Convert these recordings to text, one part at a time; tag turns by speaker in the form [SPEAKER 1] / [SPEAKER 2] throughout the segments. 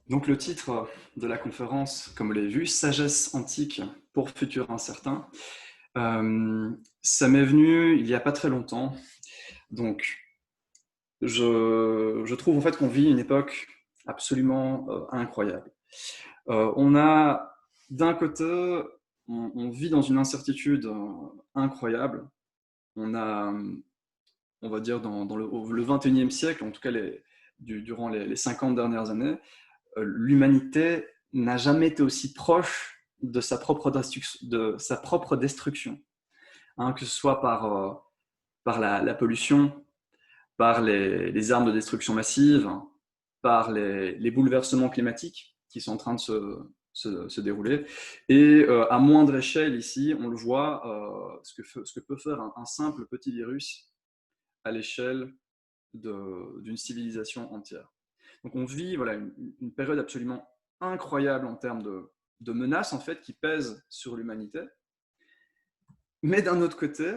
[SPEAKER 1] Donc le titre de la conférence, comme vous l'avez vu, Sagesse antique pour futur incertain, ça m'est venu il n'y a pas très longtemps. Donc je trouve en fait qu'on vit une époque absolument incroyable. On a d'un côté, on vit dans une incertitude incroyable. On a, on va dire, dans le 21e siècle, en tout cas durant les 50 dernières années, l'humanité n'a jamais été aussi proche de sa propre destruction, hein, que ce soit par la pollution, par les armes de destruction massive, par les bouleversements climatiques qui sont en train de se dérouler. Et à moindre échelle, ici, on le voit, ce que peut faire un simple petit virus à l'échelle d'une civilisation entière. Donc on vit voilà, une période absolument incroyable en termes de menaces en fait, qui pèsent sur l'humanité. Mais d'un autre côté,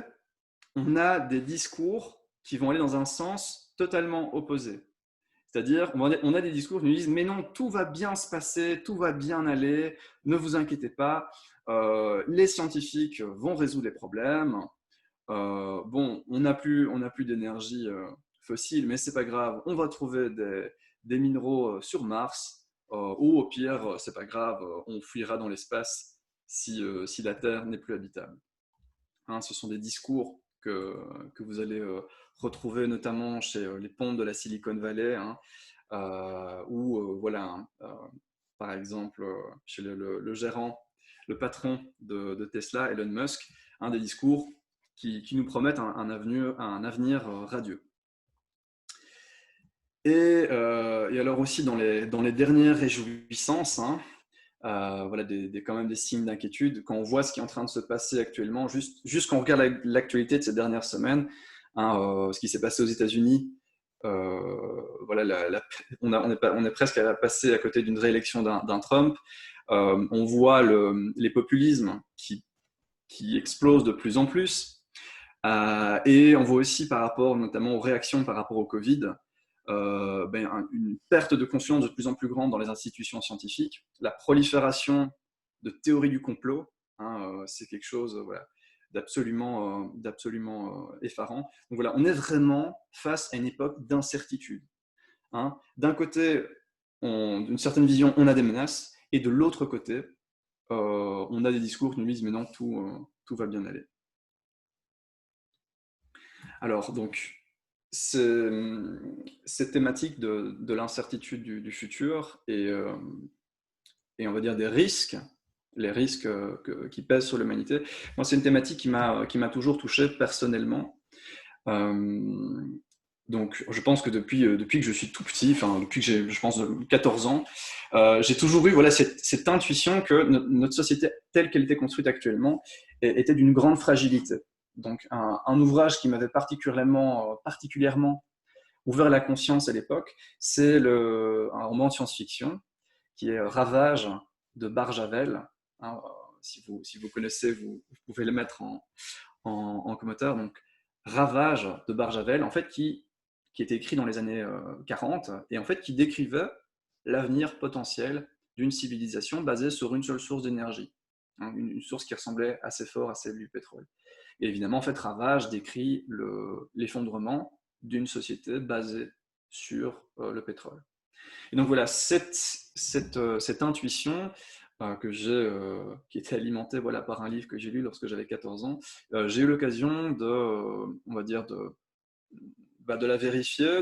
[SPEAKER 1] on a des discours qui vont aller dans un sens totalement opposé. C'est-à-dire, on a des discours qui nous disent, mais non, tout va bien se passer, tout va bien aller, ne vous inquiétez pas, les scientifiques vont résoudre les problèmes. Bon, on n'a plus d'énergie fossile, mais c'est pas grave, on va trouver des minéraux sur Mars, ou au pire, c'est pas grave, on fuira dans l'espace si la Terre n'est plus habitable. Hein, ce sont des discours que vous allez retrouver notamment chez les pontes de la Silicon Valley, hein, ou voilà, hein, par exemple chez le gérant, le patron de Tesla, Elon Musk, hein, des discours qui nous promettent un avenir radieux. Et alors aussi dans les dernières réjouissances, hein, voilà quand même des signes d'inquiétude. Quand on voit ce qui est en train de se passer actuellement, juste quand on regarde l'actualité de ces dernières semaines, hein, ce qui s'est passé aux États-Unis, voilà, on est presque à passer à côté d'une réélection d'un Trump. On voit les populismes qui explosent de plus en plus. Et on voit aussi par rapport notamment aux réactions par rapport au Covid, une perte de conscience de plus en plus grande dans les institutions scientifiques, la prolifération de théories du complot, hein, c'est quelque chose voilà, d'absolument effarant. Donc voilà, on est vraiment face à une époque d'incertitude. Hein. D'un côté, d'une certaine vision, on a des menaces, et de l'autre côté, on a des discours qui nous disent mais non, tout va bien aller. Alors, donc, cette thématique de l'incertitude du futur et on va dire des risques, les risques qui pèsent sur l'humanité, moi, c'est une thématique qui m'a toujours touché personnellement. Euh, donc, je pense que depuis que je suis tout petit, enfin, depuis que j'ai, je pense, 14 ans, j'ai toujours eu voilà, cette intuition que notre société, telle qu'elle était construite actuellement, était d'une grande fragilité. Donc, un ouvrage qui m'avait particulièrement ouvert la conscience à l'époque, c'est un roman de science-fiction qui est Ravage de Barjavel. Hein, si vous connaissez, vous pouvez le mettre en commentaire. Donc, Ravage de Barjavel, en fait, qui était écrit dans les années 40 et en fait qui décrivait l'avenir potentiel d'une civilisation basée sur une seule source d'énergie, hein, une source qui ressemblait assez fort à celle du pétrole. Et évidemment, en fait, Ravage décrit l'effondrement d'une société basée sur le pétrole. Et donc voilà, cette intuition qui était alimentée voilà, par un livre que j'ai lu lorsque j'avais 14 ans, j'ai eu l'occasion on va dire, de la vérifier,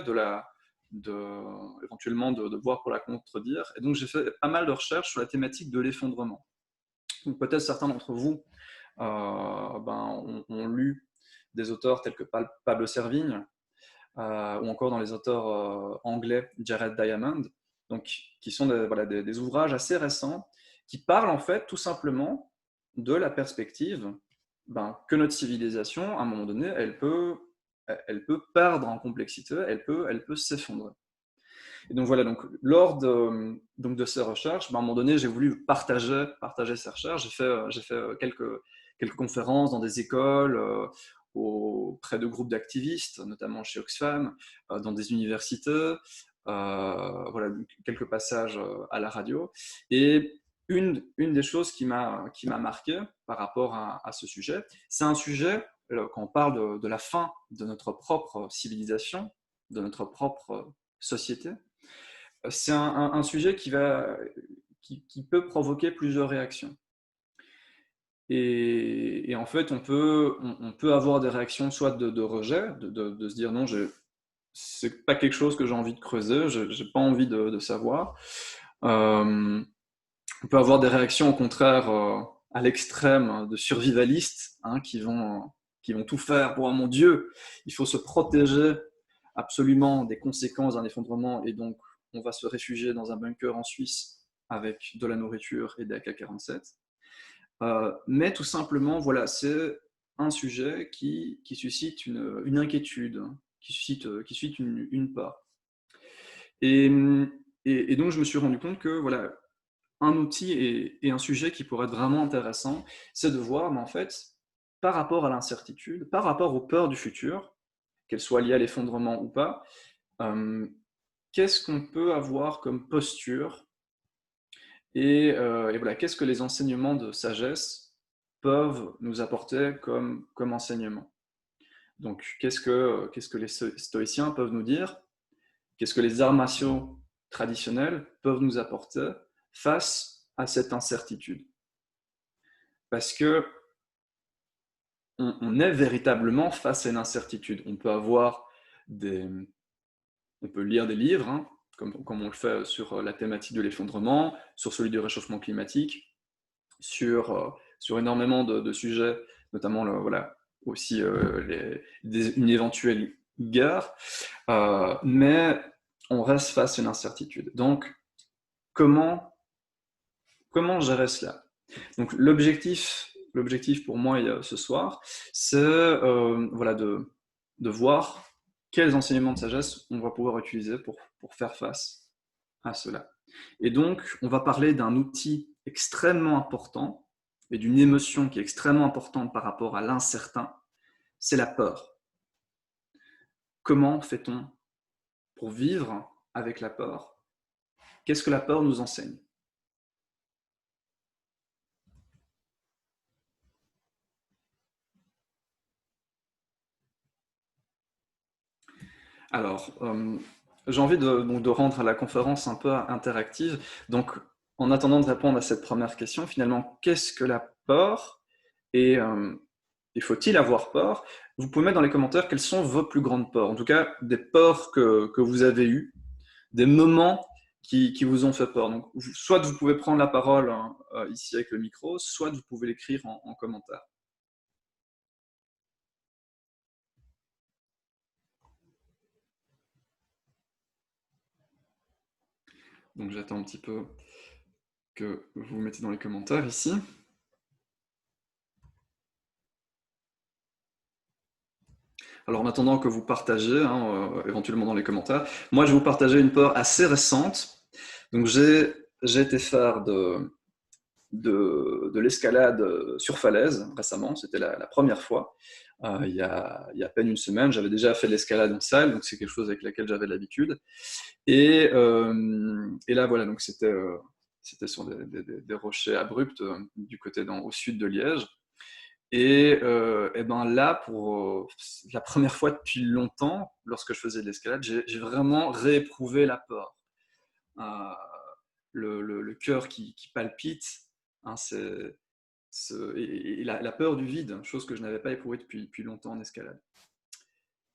[SPEAKER 1] éventuellement de voir pour la contredire. Et donc j'ai fait pas mal de recherches sur la thématique de l'effondrement. Donc peut-être certains d'entre vous ont lu des auteurs tels que Pablo Servigne, ou encore dans les auteurs anglais Jared Diamond, donc, qui sont voilà, des ouvrages assez récents qui parlent en fait tout simplement de la perspective que notre civilisation, à un moment donné, elle peut perdre en complexité, elle peut s'effondrer. Et donc voilà, donc, de ces recherches, à un moment donné, j'ai voulu partager ces recherches. J'ai fait quelques conférences dans des écoles, auprès de groupes d'activistes, notamment chez Oxfam, dans des universités, voilà, quelques passages à la radio. Et une des choses qui m'a marqué par rapport à ce sujet, c'est un sujet, quand on parle de la fin de notre propre civilisation, de notre propre société, c'est un sujet qui peut provoquer plusieurs réactions. Et en fait, on peut avoir des réactions soit de rejet, de se dire non, c'est pas quelque chose que j'ai envie de creuser, j'ai pas envie de savoir. Euh, on peut avoir des réactions au contraire à l'extrême de survivalistes qui vont tout faire pour, oh mon Dieu, il faut se protéger absolument des conséquences d'un effondrement et donc on va se réfugier dans un bunker en Suisse avec de la nourriture et des AK-47. Mais tout simplement, voilà, c'est un sujet qui suscite une inquiétude, qui suscite une peur. Et, et donc, je me suis rendu compte que voilà, un outil et un sujet qui pourrait être vraiment intéressant, c'est de voir, mais en fait, par rapport à l'incertitude, par rapport aux peurs du futur, qu'elles soient liées à l'effondrement ou pas, euh, qu'est-ce qu'on peut avoir comme posture et voilà, qu'est-ce que les enseignements de sagesse peuvent nous apporter comme enseignement. Donc, qu'est-ce que les stoïciens peuvent nous dire? Qu'est-ce que les arts martiaux traditionnels peuvent nous apporter face à cette incertitude? Parce que on est véritablement face à une incertitude. On peut lire des livres, hein, comme on le fait sur la thématique de l'effondrement, sur celui du réchauffement climatique, sur énormément de sujets, notamment voilà, aussi une éventuelle guerre, mais on reste face à une incertitude. Donc, comment gérer cela? Donc, l'objectif pour moi ce soir, c'est voilà, de voir quels enseignements de sagesse on va pouvoir utiliser pour faire face à cela. Et donc, on va parler d'un outil extrêmement important et d'une émotion qui est extrêmement importante par rapport à l'incertain, c'est la peur. Comment fait-on pour vivre avec la peur? Qu'est-ce que la peur nous enseigne? Alors, j'ai envie donc, de rendre la conférence un peu interactive. Donc, en attendant de répondre à cette première question, finalement, qu'est-ce que la peur et, faut-il avoir peur? Vous pouvez mettre dans les commentaires quelles sont vos plus grandes peurs. En tout cas, des peurs que vous avez eues, des moments qui vous ont fait peur. Donc, soit vous pouvez prendre la parole hein, ici avec le micro, soit vous pouvez l'écrire en commentaire. Donc, j'attends un petit peu que vous mettez dans les commentaires ici. Alors en attendant que vous partagez, hein, éventuellement dans les commentaires, moi je vais vous partager une peur assez récente. Donc j'ai été faire de l'escalade sur falaise récemment, c'était la première fois. Il y a à peine une semaine, j'avais déjà fait de l'escalade en salle, donc c'est quelque chose avec laquelle j'avais l'habitude. Et là voilà, donc c'était sur des rochers abrupts du côté au sud de Liège. Et ben là, pour la première fois depuis longtemps, lorsque je faisais de l'escalade, j'ai vraiment rééprouvé la peur. Euh, le cœur qui palpite, hein, et la peur du vide, chose que je n'avais pas éprouvée depuis longtemps en escalade.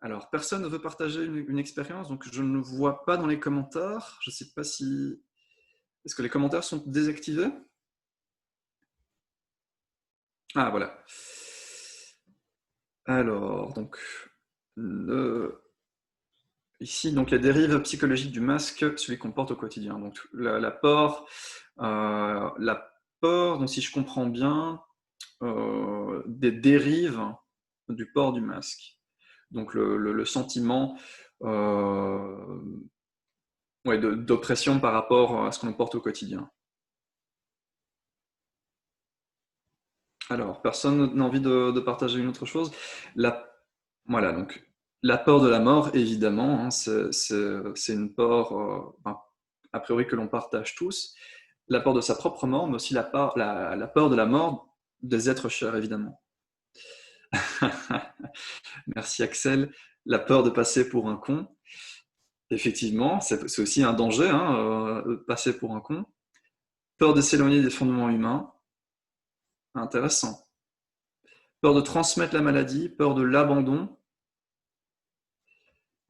[SPEAKER 1] Alors, personne ne veut partager une expérience, donc je ne vois pas dans les commentaires. Je ne sais pas si... Est-ce que les commentaires sont désactivés? Ah, voilà. Alors, donc, ici, donc, les dérives psychologiques du masque, celui qu'on porte au quotidien. Donc, la peur, donc, si je comprends bien, des dérives du port du masque. Donc, le sentiment ouais, d'oppression par rapport à ce qu'on porte au quotidien. Alors, personne n'a envie de partager une autre chose. Voilà, donc La peur de la mort, évidemment, hein, c'est une peur, a priori, que l'on partage tous. La peur de sa propre mort, mais aussi la peur de la mort des êtres chers, évidemment. Merci Axel. La peur de passer pour un con. Effectivement, c'est aussi un danger, hein, passer pour un con. Peur de s'éloigner des fondements humains. Intéressant. Peur de transmettre la maladie, peur de l'abandon,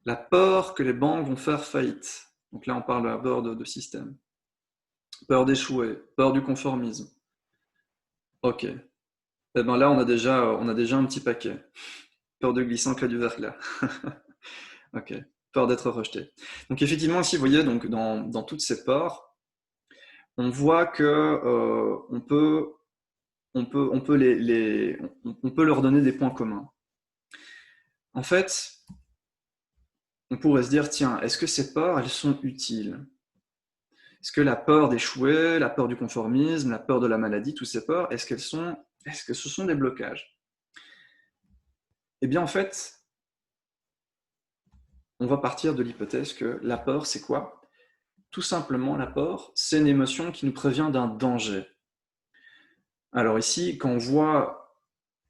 [SPEAKER 1] la peur que les banques vont faire faillite. Donc là, on parle de la peur de système. Peur d'échouer, peur du conformisme. Ok. Eh ben là, on a déjà un petit paquet. Peur de glisser en clé du verglas. Ok. Peur d'être rejeté. Donc effectivement, ici, vous voyez, donc dans toutes ces peurs, on voit que on peut on peut leur donner des points communs. En fait, on pourrait se dire, tiens, est-ce que ces peurs, elles sont utiles? Est-ce que la peur d'échouer, la peur du conformisme, la peur de la maladie, toutes ces peurs, est-ce que ce sont des blocages? Eh bien, en fait, on va partir de l'hypothèse que la peur, c'est quoi? Tout simplement, la peur, c'est une émotion qui nous prévient d'un danger. Alors ici, quand on voit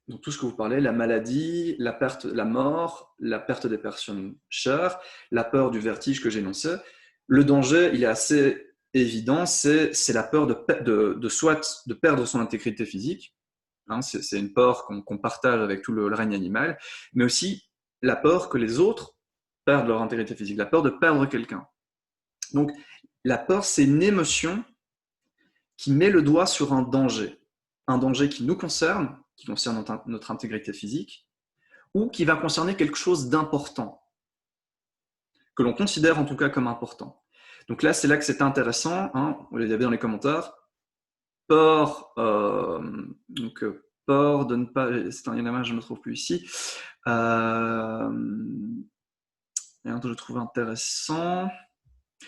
[SPEAKER 1] dans tout ce que vous parlez, la maladie, la perte, la mort, la perte des personnes chères, la peur du vertige que j'énonçais, le danger, il est assez évident, c'est la peur soit de perdre son intégrité physique, hein, c'est une peur qu'on partage avec tout le règne animal, mais aussi la peur que les autres perdent leur intégrité physique, la peur de perdre quelqu'un. Donc la peur, c'est une émotion qui met le doigt sur un danger qui nous concerne, qui concerne notre intégrité physique, ou qui va concerner quelque chose d'important, que l'on considère en tout cas comme important. Donc là, c'est là que c'est intéressant, hein, vous l'avez dans les commentaires, peur, peur de ne pas, c'est un image, je ne me trouve plus ici, et un que je trouve intéressant,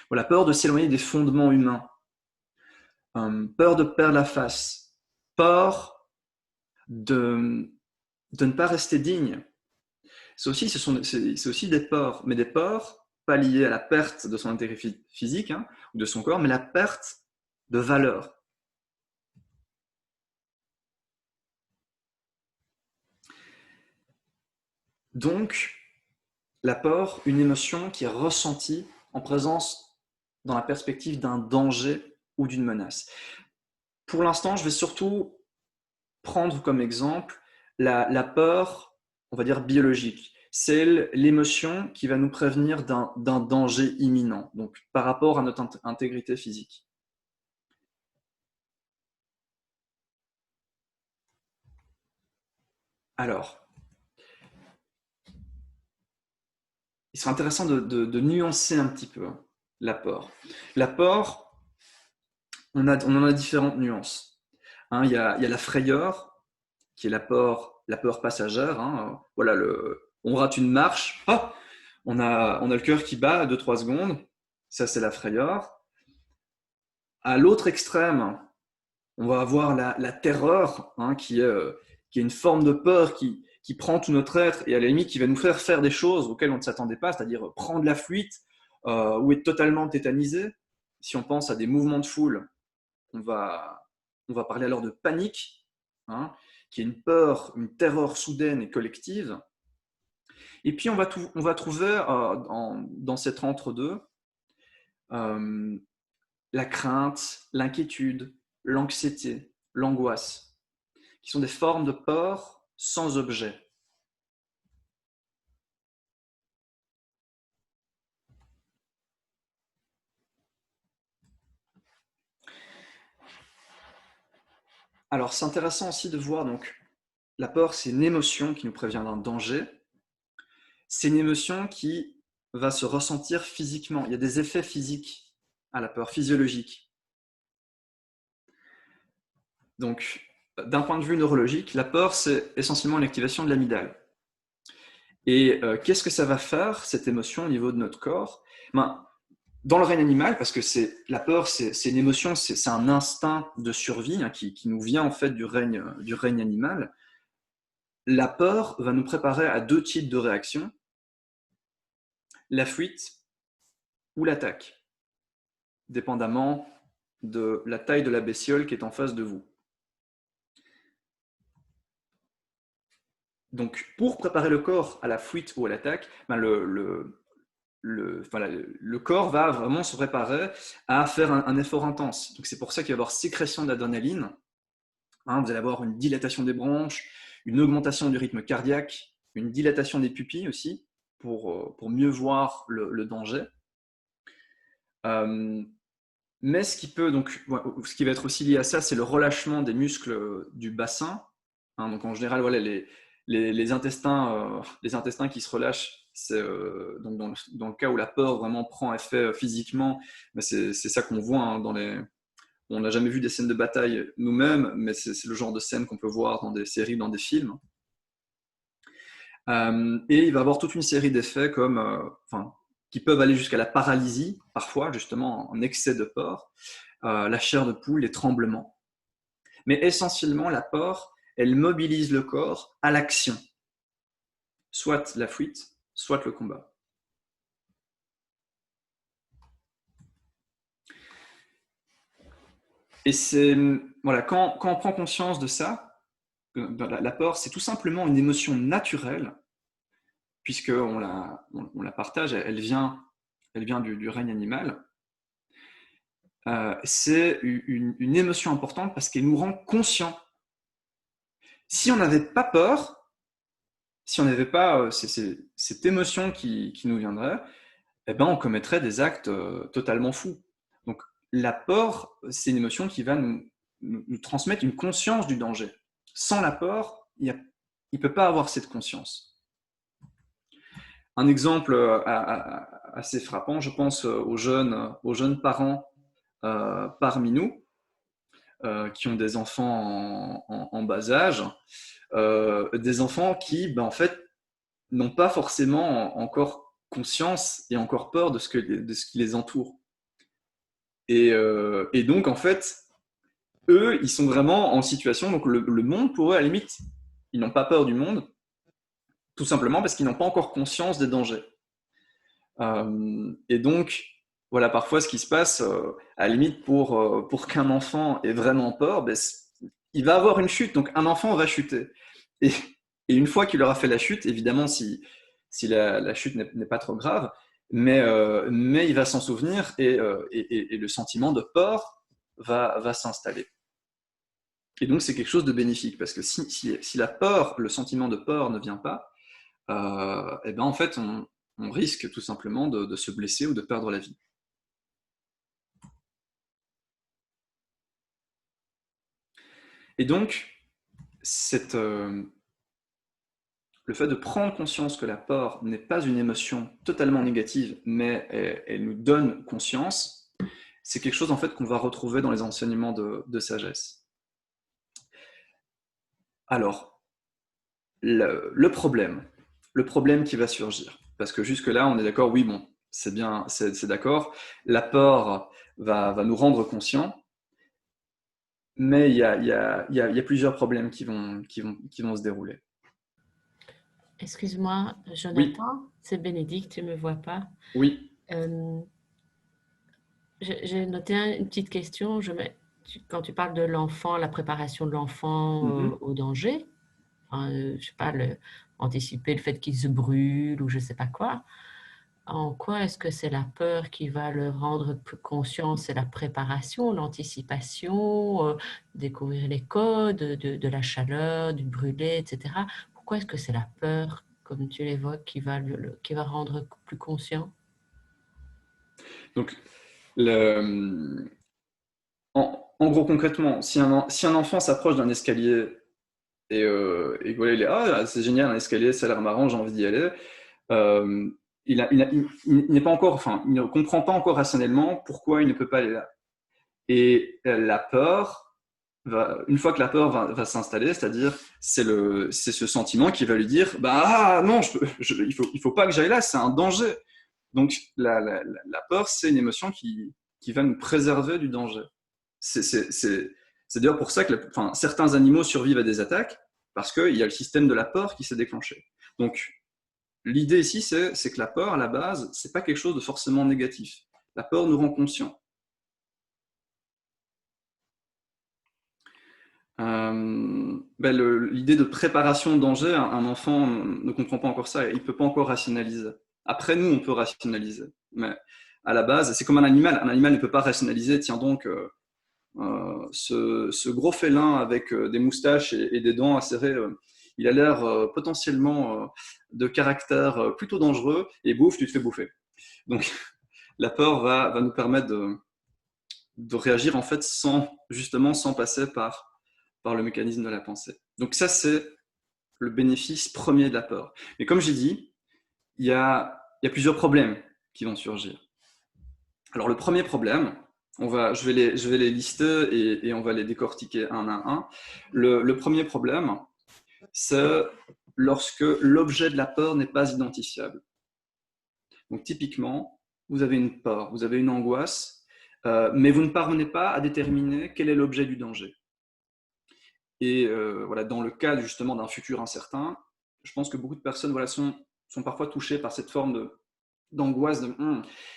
[SPEAKER 1] voilà, peur de s'éloigner des fondements humains, peur de perdre la face, peur de ne pas rester digne. C'est aussi des peurs, mais des peurs pas liées à la perte de son intégrité physique, hein, ou de son corps, mais la perte de valeur. Donc, la peur, une émotion qui est ressentie en présence, dans la perspective d'un danger ou d'une menace. Pour l'instant, je vais surtout prendre comme exemple la peur, on va dire biologique. C'est l'émotion qui va nous prévenir d'un danger imminent, donc par rapport à notre intégrité physique. Alors, il serait intéressant de nuancer un petit peu l'apport. L'apport, on en a différentes nuances. Hein, il y a la frayeur, qui est la peur passagère. Hein. Voilà, on rate une marche, oh, on a le cœur qui bat à 2-3 secondes. Ça, c'est la frayeur. À l'autre extrême, on va avoir la terreur, hein, qui est une forme de peur qui prend tout notre être et à la limite qui va nous faire des choses auxquelles on ne s'attendait pas, c'est-à-dire prendre la fuite ou être totalement tétanisé. Si on pense à des mouvements de foule, on va parler alors de panique, hein, qui est une peur, une terreur soudaine et collective. Et puis on va trouver dans cet entre-deux la crainte, l'inquiétude, l'anxiété, l'angoisse, qui sont des formes de peur sans objet. Alors c'est intéressant aussi de voir, donc la peur, c'est une émotion qui nous prévient d'un danger. C'est une émotion qui va se ressentir physiquement. Il y a des effets physiques à la peur, physiologiques. Donc, d'un point de vue neurologique, la peur, c'est essentiellement l'activation de l'amygdale. Et qu'est-ce que ça va faire, cette émotion, au niveau de notre corps? Dans le règne animal, parce que la peur, c'est une émotion, c'est un instinct de survie, hein, qui nous vient en fait du règne animal. La peur va nous préparer à deux types de réactions. la fuite ou l'attaque, dépendamment de la taille de la bestiole qui est en face de vous. Donc, pour préparer le corps à la fuite ou à l'attaque, ben le corps va vraiment se préparer à faire un effort intense. Donc, c'est pour ça qu'il va y avoir sécrétion d'adrénaline. Hein, vous allez avoir une dilatation des bronches, une augmentation du rythme cardiaque, une dilatation des pupilles aussi, pour mieux voir le danger. Mais ce qui va être aussi lié à ça, c'est le relâchement des muscles du bassin. Hein, donc en général, voilà, les intestins qui se relâchent, c'est donc dans le cas où la peur vraiment prend effet physiquement, c'est ça qu'on voit, hein, on n'a jamais vu des scènes de bataille nous-mêmes, mais c'est le genre de scène qu'on peut voir dans des séries, dans des films. Et il va y avoir toute une série d'effets qui peuvent aller jusqu'à la paralysie, parfois, justement, en excès de peur, la chair de poule, les tremblements. Mais essentiellement, la peur, elle mobilise le corps à l'action, soit la fuite, soit le combat. Et voilà, quand on prend conscience de ça, la peur, c'est tout simplement une émotion naturelle, puisqu'on la partage, elle vient du règne animal. C'est une émotion importante parce qu'elle nous rend conscients. Si on n'avait pas peur, si on n'avait pas cette émotion qui nous viendrait, eh ben, on commettrait des actes totalement fous. Donc la peur, c'est une émotion qui va nous transmettre une conscience du danger. Sans la peur, il ne peut pas avoir cette conscience. Un exemple assez frappant, je pense aux jeunes parents parmi nous qui ont des enfants en bas âge, des enfants qui, en fait, n'ont pas forcément encore conscience et encore peur de ce qui les entoure. Et donc, en fait, eux, ils sont vraiment en situation, donc le monde, pour eux, à la limite, ils n'ont pas peur du monde, tout simplement parce qu'ils n'ont pas encore conscience des dangers. Et donc, voilà, parfois, ce qui se passe, à la limite, pour qu'un enfant ait vraiment peur, il va avoir une chute, donc un enfant va chuter. Et une fois qu'il aura fait la chute, évidemment, si la chute n'est pas trop grave, mais il va s'en souvenir et le sentiment de peur va s'installer. Et donc, c'est quelque chose de bénéfique, parce que si la peur, le sentiment de peur ne vient pas, et ben en fait, on risque tout simplement de se blesser ou de perdre la vie. Et donc, le fait de prendre conscience que la peur n'est pas une émotion totalement négative, mais elle nous donne conscience, c'est quelque chose en fait qu'on va retrouver dans les enseignements de sagesse. Alors, le problème qui va surgir, parce que jusque-là, on est d'accord, oui, bon, c'est bien, c'est d'accord, la peur va nous rendre conscients, mais il y a plusieurs problèmes qui vont se dérouler.
[SPEAKER 2] Excuse-moi, Jonathan,
[SPEAKER 1] Oui,
[SPEAKER 2] c'est Bénédicte, tu ne me vois pas.
[SPEAKER 1] oui,
[SPEAKER 2] Euh, j'ai noté une petite question. Quand tu parles de l'enfant, la préparation de l'enfant
[SPEAKER 1] mhm.
[SPEAKER 2] au danger, enfin, je sais pas, anticiper le fait qu'il se brûle ou je sais pas quoi, en quoi est-ce que c'est la peur qui va le rendre plus conscient? C'est la préparation, l'anticipation, découvrir les codes de la chaleur, du brûlé, etc. Pourquoi est-ce que c'est la peur, comme tu l'évoques, qui va rendre plus conscient?
[SPEAKER 1] Donc, en gros, concrètement, si un enfant s'approche d'un escalier et voilà, il est ah, c'est génial, un escalier, ça a l'air marrant, j'ai envie d'y aller. Euh, il n'est pas encore, enfin, il ne comprend pas encore rationnellement pourquoi il ne peut pas aller là. Et la peur, une fois que la peur va s'installer, c'est-à-dire c'est ce sentiment qui va lui dire bah non, il faut pas que j'aille là, c'est un danger. Donc la peur, c'est une émotion qui va nous préserver du danger. C'est d'ailleurs pour ça que certains animaux survivent à des attaques, parce qu'il y a le système de la peur qui s'est déclenché. Donc, l'idée ici, c'est que la peur, à la base, c'est pas quelque chose de forcément négatif. La peur nous rend conscients. L'idée de préparation au danger, un enfant ne comprend pas encore ça, il ne peut pas encore rationaliser. Après, nous, on peut rationaliser. Mais à la base, c'est comme un animal ne peut pas rationaliser, tiens donc, ce gros félin avec des moustaches et des dents acérées, il a l'air potentiellement de caractère plutôt dangereux, et bouffe, tu te fais bouffer. Donc, la peur va nous permettre de réagir en fait sans passer par le mécanisme de la pensée. Donc ça, c'est le bénéfice premier de la peur. Mais comme j'ai dit, il y a plusieurs problèmes qui vont surgir. Alors le premier problème, je vais les lister et on va les décortiquer un à un. Le premier problème, c'est lorsque l'objet de la peur n'est pas identifiable. Donc typiquement, vous avez une peur, vous avez une angoisse, mais vous ne parvenez pas à déterminer quel est l'objet du danger. Et voilà, dans le cas justement d'un futur incertain, je pense que beaucoup de personnes sont parfois touchées par cette forme d'angoisse de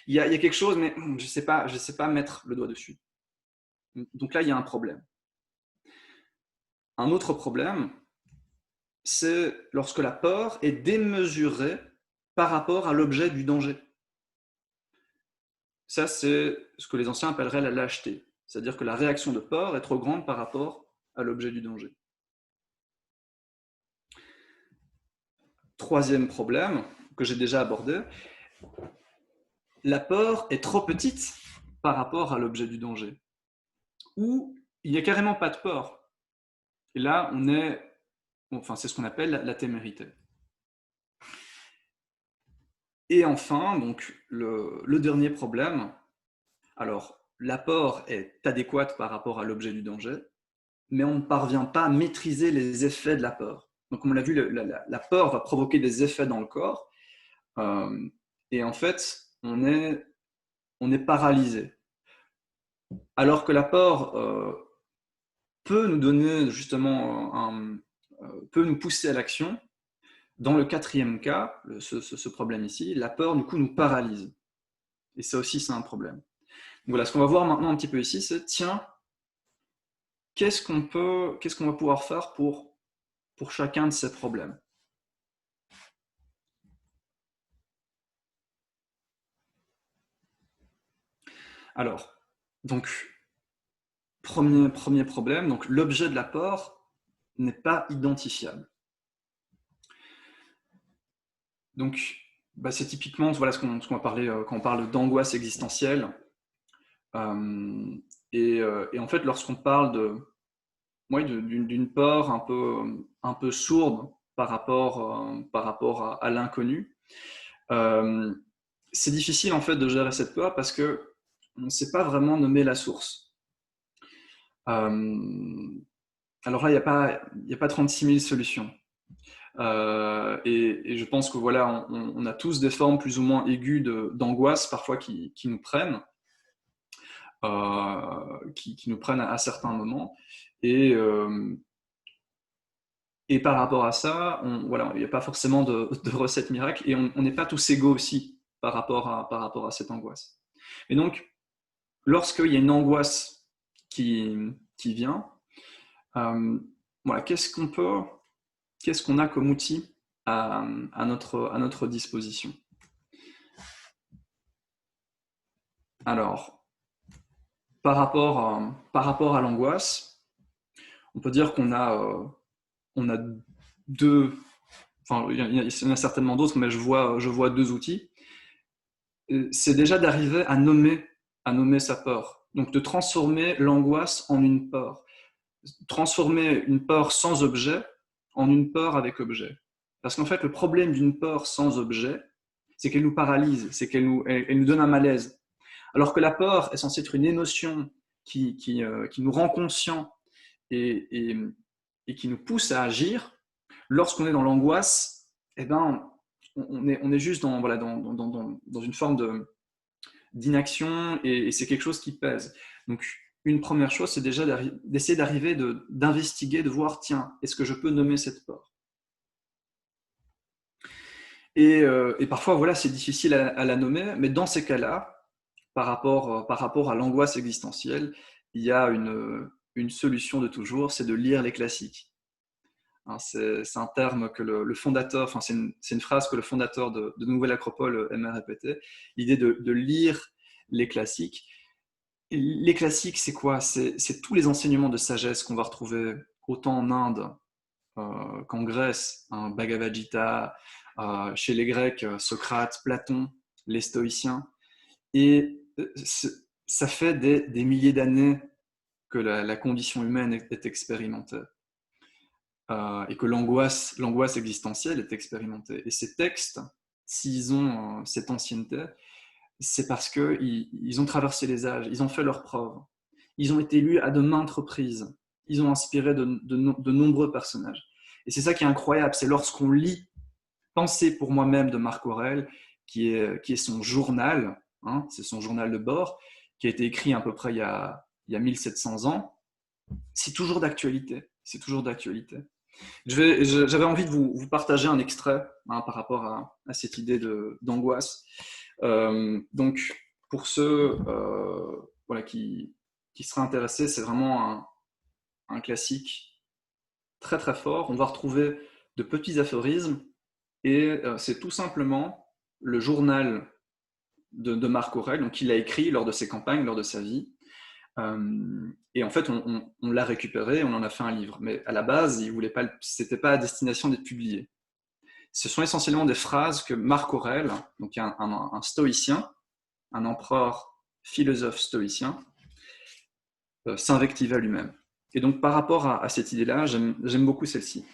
[SPEAKER 1] il y a quelque chose, mais je ne sais pas mettre le doigt dessus. Donc là, il y a un problème. Un autre problème, c'est lorsque la peur est démesurée par rapport à l'objet du danger. Ça, c'est ce que les anciens appelleraient la lâcheté. C'est-à-dire que la réaction de peur est trop grande par rapport à l'objet du danger. Troisième problème que j'ai déjà abordé, la peur est trop petite par rapport à l'objet du danger. Ou il n'y a carrément pas de peur. Et là, c'est ce qu'on appelle la témérité. Et enfin, donc, le dernier problème, alors, la peur est adéquate par rapport à l'objet du danger, mais on ne parvient pas à maîtriser les effets de la peur. Donc, comme on l'a vu, la peur va provoquer des effets dans le corps, et en fait, on est paralysé. Alors que la peur peut nous donner justement peut nous pousser à l'action. Dans le quatrième cas, ce problème ici, la peur du coup nous paralyse. Et ça aussi, c'est un problème. Donc voilà, ce qu'on va voir maintenant un petit peu ici, c'est tiens, qu'est-ce qu'on va pouvoir faire pour chacun de ces problèmes. Alors, donc, premier problème, donc l'objet de la peur n'est pas identifiable. Donc, c'est typiquement voilà, ce qu'on va parler quand on parle d'angoisse existentielle. Et en fait, lorsqu'on parle d'une peur un peu sourde par rapport à l'inconnu, c'est difficile en fait de gérer cette peur parce qu'on ne sait pas vraiment nommer la source. Alors là, il n'y a pas 36 000 solutions. Et je pense que voilà, on a tous des formes plus ou moins aiguës d'angoisse parfois qui nous prennent, qui nous prennent à certains moments. Et par rapport à ça, voilà, il n'y a pas forcément de recette miracle et on n'est pas tous égaux aussi par rapport à cette angoisse. Et donc, lorsqu'il y a une angoisse qui vient, voilà, qu'est-ce qu'on a comme outil à notre disposition? Alors, par rapport à l'angoisse, on peut dire qu'on a deux, enfin il y en a certainement d'autres, mais je vois deux outils. C'est déjà d'arriver à nommer sa peur. Donc de transformer l'angoisse en une peur. Transformer une peur sans objet en une peur avec objet. Parce qu'en fait, le problème d'une peur sans objet, c'est qu'elle nous paralyse, c'est qu'elle nous donne un malaise. Alors que la peur est censée être une émotion qui nous rend conscients et qui nous pousse à agir. Lorsqu'on est dans l'angoisse, eh ben, on est juste dans une forme d'inaction et c'est quelque chose qui pèse. Donc, une première chose, c'est déjà d'essayer d'arriver, d'investiguer, de voir, tiens, est-ce que je peux nommer cette peur? Et parfois, voilà, c'est difficile à la nommer, mais dans ces cas-là, par rapport à l'angoisse existentielle, il y a une solution de toujours, c'est de lire les classiques. Hein, c'est un terme que le fondateur, enfin c'est une phrase que le fondateur de Nouvelle Acropole aimait répéter, l'idée de lire les classiques. Les classiques, c'est quoi? C'est tous les enseignements de sagesse qu'on va retrouver autant en Inde qu'en Grèce, hein, Bhagavad Gita, chez les Grecs, Socrate, Platon, les stoïciens. Et ça fait des milliers d'années que la condition humaine est expérimentée et que l'angoisse existentielle est expérimentée. Et ces textes, s'ils ont cette ancienneté, c'est parce qu'ils ont traversé les âges, ils ont fait leurs preuves, ils ont été lus à de maintes reprises, ils ont inspiré de nombreux personnages. Et c'est ça qui est incroyable, c'est lorsqu'on lit Pensée pour moi-même de Marc Aurèle, qui est son journal, hein, c'est son journal de bord, qui a été écrit à peu près il y a 1700 ans, c'est toujours d'actualité. C'est toujours d'actualité. J'avais envie de vous partager un extrait hein, par rapport à cette idée d'angoisse. Donc, pour ceux voilà, qui seraient intéressés, c'est vraiment un classique très très fort. On va retrouver de petits aphorismes et c'est tout simplement le journal de Marc Aurèle, donc il a écrit lors de ses campagnes, lors de sa vie. Et en fait, on l'a récupéré, on en a fait un livre. Mais à la base, c'était pas à destination d'être publié. Ce sont essentiellement des phrases que Marc Aurèle, donc un stoïcien, un empereur philosophe stoïcien, s'invectivait lui-même. Et donc, par rapport à cette idée-là, j'aime beaucoup celle-ci.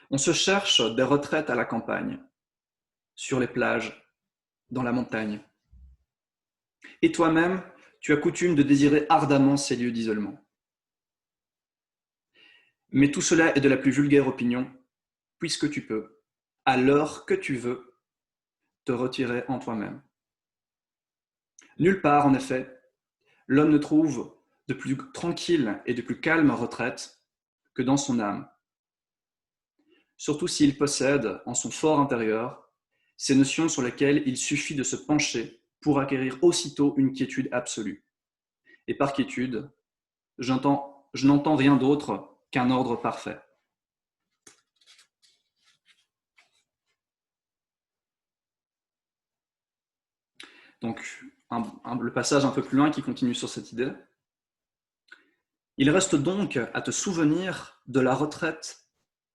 [SPEAKER 1] On se cherche des retraites à la campagne, sur les plages, dans la montagne. Et toi-même, tu as coutume de désirer ardemment ces lieux d'isolement. Mais tout cela est de la plus vulgaire opinion, puisque tu peux, à l'heure que tu veux, te retirer en toi-même. Nulle part, en effet, l'homme ne trouve de plus tranquille et de plus calme retraite que dans son âme. Surtout s'il possède, en son fort intérieur, ces notions sur lesquelles il suffit de se pencher pour acquérir aussitôt une quiétude absolue. Et par quiétude, je n'entends rien d'autre qu'un ordre parfait. Donc, le passage un peu plus loin qui continue sur cette idée. Il reste donc à te souvenir de la retraite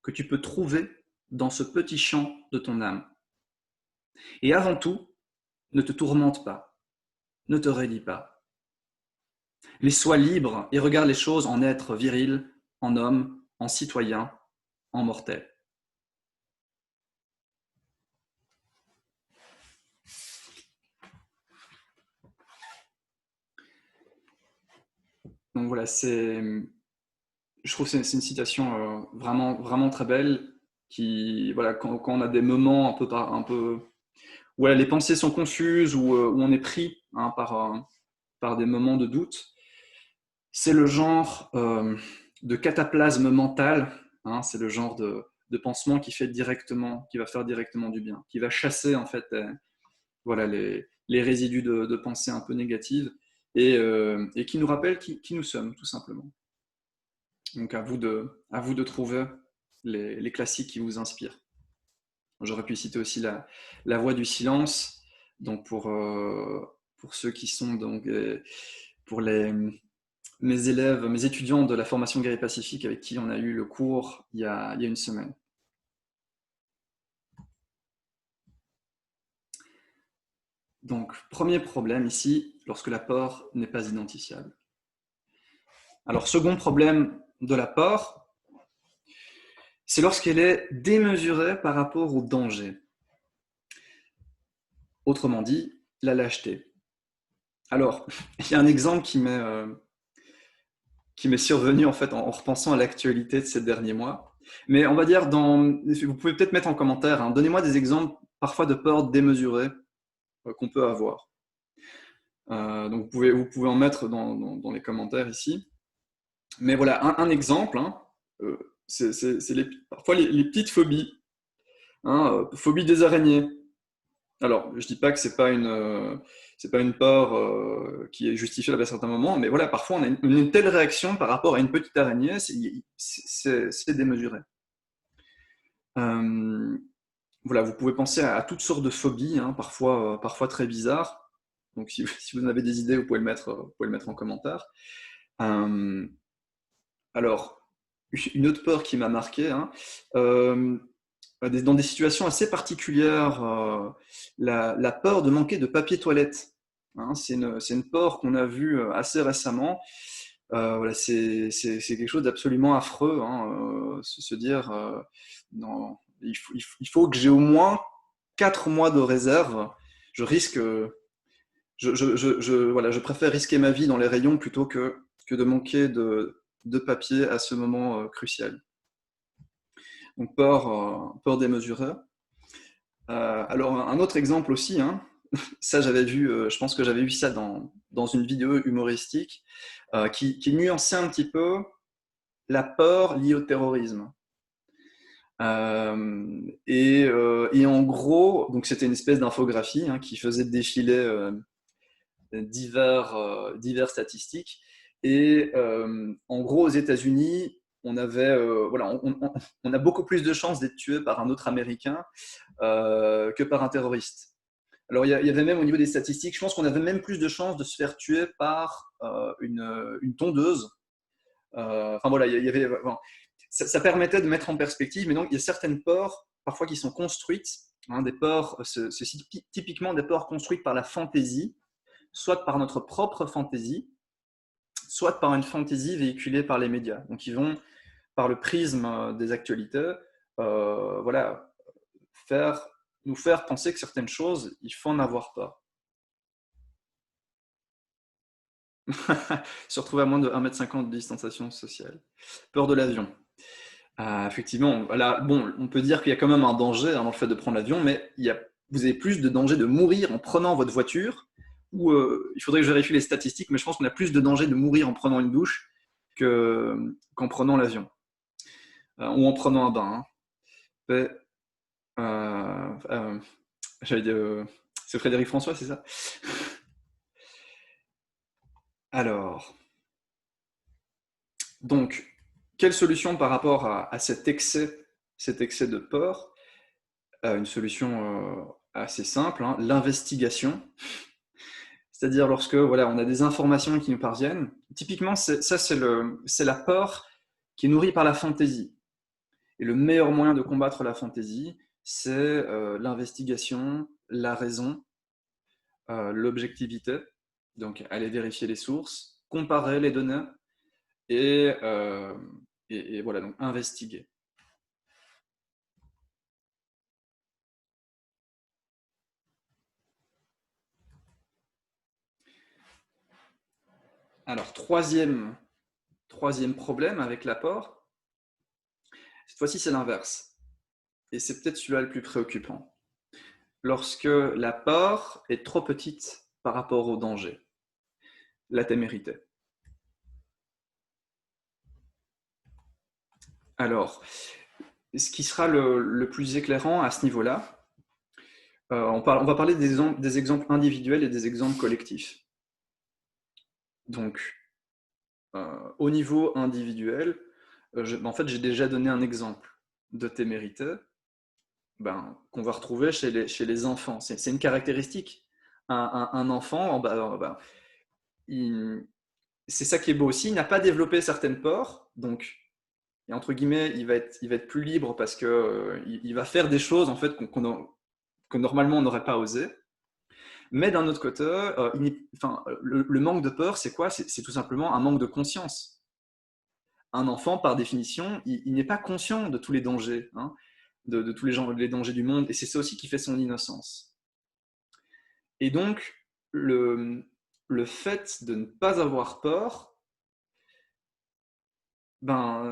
[SPEAKER 1] que tu peux trouver dans ce petit champ de ton âme. Et avant tout, ne te tourmente pas, ne te raidis pas. Mais sois libre et regarde les choses en être viril, en homme, en citoyen, en mortel. Donc voilà, je trouve que c'est une citation vraiment, vraiment très belle qui, voilà, quand on a des moments un peu où les pensées sont confuses, où on est pris hein, par des moments de doute, c'est le genre de cataplasme mental, hein, c'est le genre de pansement qui va faire directement du bien, qui va chasser en fait voilà, les résidus de pensée un peu négatives et qui nous rappelle qui nous sommes, tout simplement. Donc à vous de trouver les classiques qui vous inspirent. J'aurais pu citer aussi la voix du silence, donc pour ceux qui sont donc pour mes élèves, mes étudiants de la formation Guerrier Pacifique avec qui on a eu le cours il y a une semaine. Donc, premier problème ici, lorsque la peur n'est pas identifiable. Alors, second problème de la peur, c'est lorsqu'elle est démesurée par rapport au danger. Autrement dit, la lâcheté. Alors, il y a un exemple qui m'est survenu en fait en repensant à l'actualité de ces derniers mois. Mais on va dire, vous pouvez peut-être mettre en commentaire, hein, donnez-moi des exemples parfois de peur démesurée qu'on peut avoir. Donc vous pouvez en mettre dans les commentaires ici. Mais voilà, un exemple, hein, c'est parfois les petites phobies. Hein, phobie des araignées. Alors, je dis pas que c'est pas une peur qui est justifiable à certains moments, mais voilà, parfois on a une telle réaction par rapport à une petite araignée, c'est démesuré. Euh, voilà, vous pouvez penser à toutes sortes de phobies, hein, parfois très bizarres. Donc, si vous en avez des idées, vous pouvez le mettre en commentaire. Euh, alors, une autre peur qui m'a marqué, hein, euh, dans des situations assez particulières, la peur de manquer de papier toilette. Hein, c'est une peur qu'on a vue assez récemment. Voilà, c'est quelque chose d'absolument affreux, hein, se dire non, il faut que j'ai au moins 4 mois de réserve. Je risque, voilà, je préfère risquer ma vie dans les rayons plutôt que de manquer de papier à ce moment crucial. Donc peur démesurée. Alors un autre exemple aussi, hein, ça j'avais vu, je pense que j'avais vu ça dans une vidéo humoristique qui nuançait un petit peu la peur liée au terrorisme. Et en gros, donc c'était une espèce d'infographie hein, qui faisait défiler divers statistiques. Et en gros, aux États-Unis, voilà, on a beaucoup plus de chances d'être tué par un autre Américain que par un terroriste. Alors, il y avait même au niveau des statistiques, je pense qu'on avait même plus de chances de se faire tuer par une tondeuse. Enfin voilà, il y avait, bon, ça permettait de mettre en perspective, mais donc il y a certaines peurs, parfois qui sont construites, hein, des peurs, c'est typiquement des peurs construites par la fantaisie, soit par notre propre fantaisie, soit par une fantaisie véhiculée par les médias. Donc ils vont, par le prisme des actualités, voilà, nous faire penser que certaines choses, il faut en avoir peur. Se retrouver à moins de 1,50 m de distanciation sociale. Peur de l'avion. Effectivement, là, bon, on peut dire qu'il y a quand même un danger hein, dans le fait de prendre l'avion, mais vous avez plus de danger de mourir en prenant votre voiture, ou il faudrait que je vérifie les statistiques, mais je pense qu'on a plus de danger de mourir en prenant une douche qu'en prenant l'avion, ou en prenant un bain. Hein. Mais, euh, j'allais dire, c'est Frédéric François, c'est ça? Alors, donc, quelle solution par rapport à cet excès de peur? Une solution assez simple, hein, l'investigation. C'est-à-dire lorsque voilà, on a des informations qui nous parviennent. Typiquement, c'est la peur qui est nourrie par la fantaisie. Et le meilleur moyen de combattre la fantaisie, c'est l'investigation, la raison, l'objectivité. Donc, aller vérifier les sources, comparer les données et, euh, et voilà, donc investiguer. Alors, troisième problème avec l'apport, cette fois-ci c'est l'inverse. Et c'est peut-être celui-là le plus préoccupant. Lorsque la peur est trop petite par rapport au danger, la témérité. Alors, ce qui sera le plus éclairant à ce niveau-là, on va parler des exemples individuels et des exemples collectifs. Donc, au niveau individuel, en fait, j'ai déjà donné un exemple de témérité qu'on va retrouver chez les enfants. C'est une caractéristique. Un enfant, c'est ça qui est beau aussi, il n'a pas développé certaines peurs, donc et entre guillemets, il va être plus libre parce que il va faire des choses en fait que normalement on n'aurait pas osé. Mais d'un autre côté, le manque de peur, c'est quoi? C'est tout simplement un manque de conscience. Un enfant, par définition, il n'est pas conscient de tous les dangers, hein, de tous les dangers du monde, et c'est ça aussi qui fait son innocence. Et donc, le fait de ne pas avoir peur,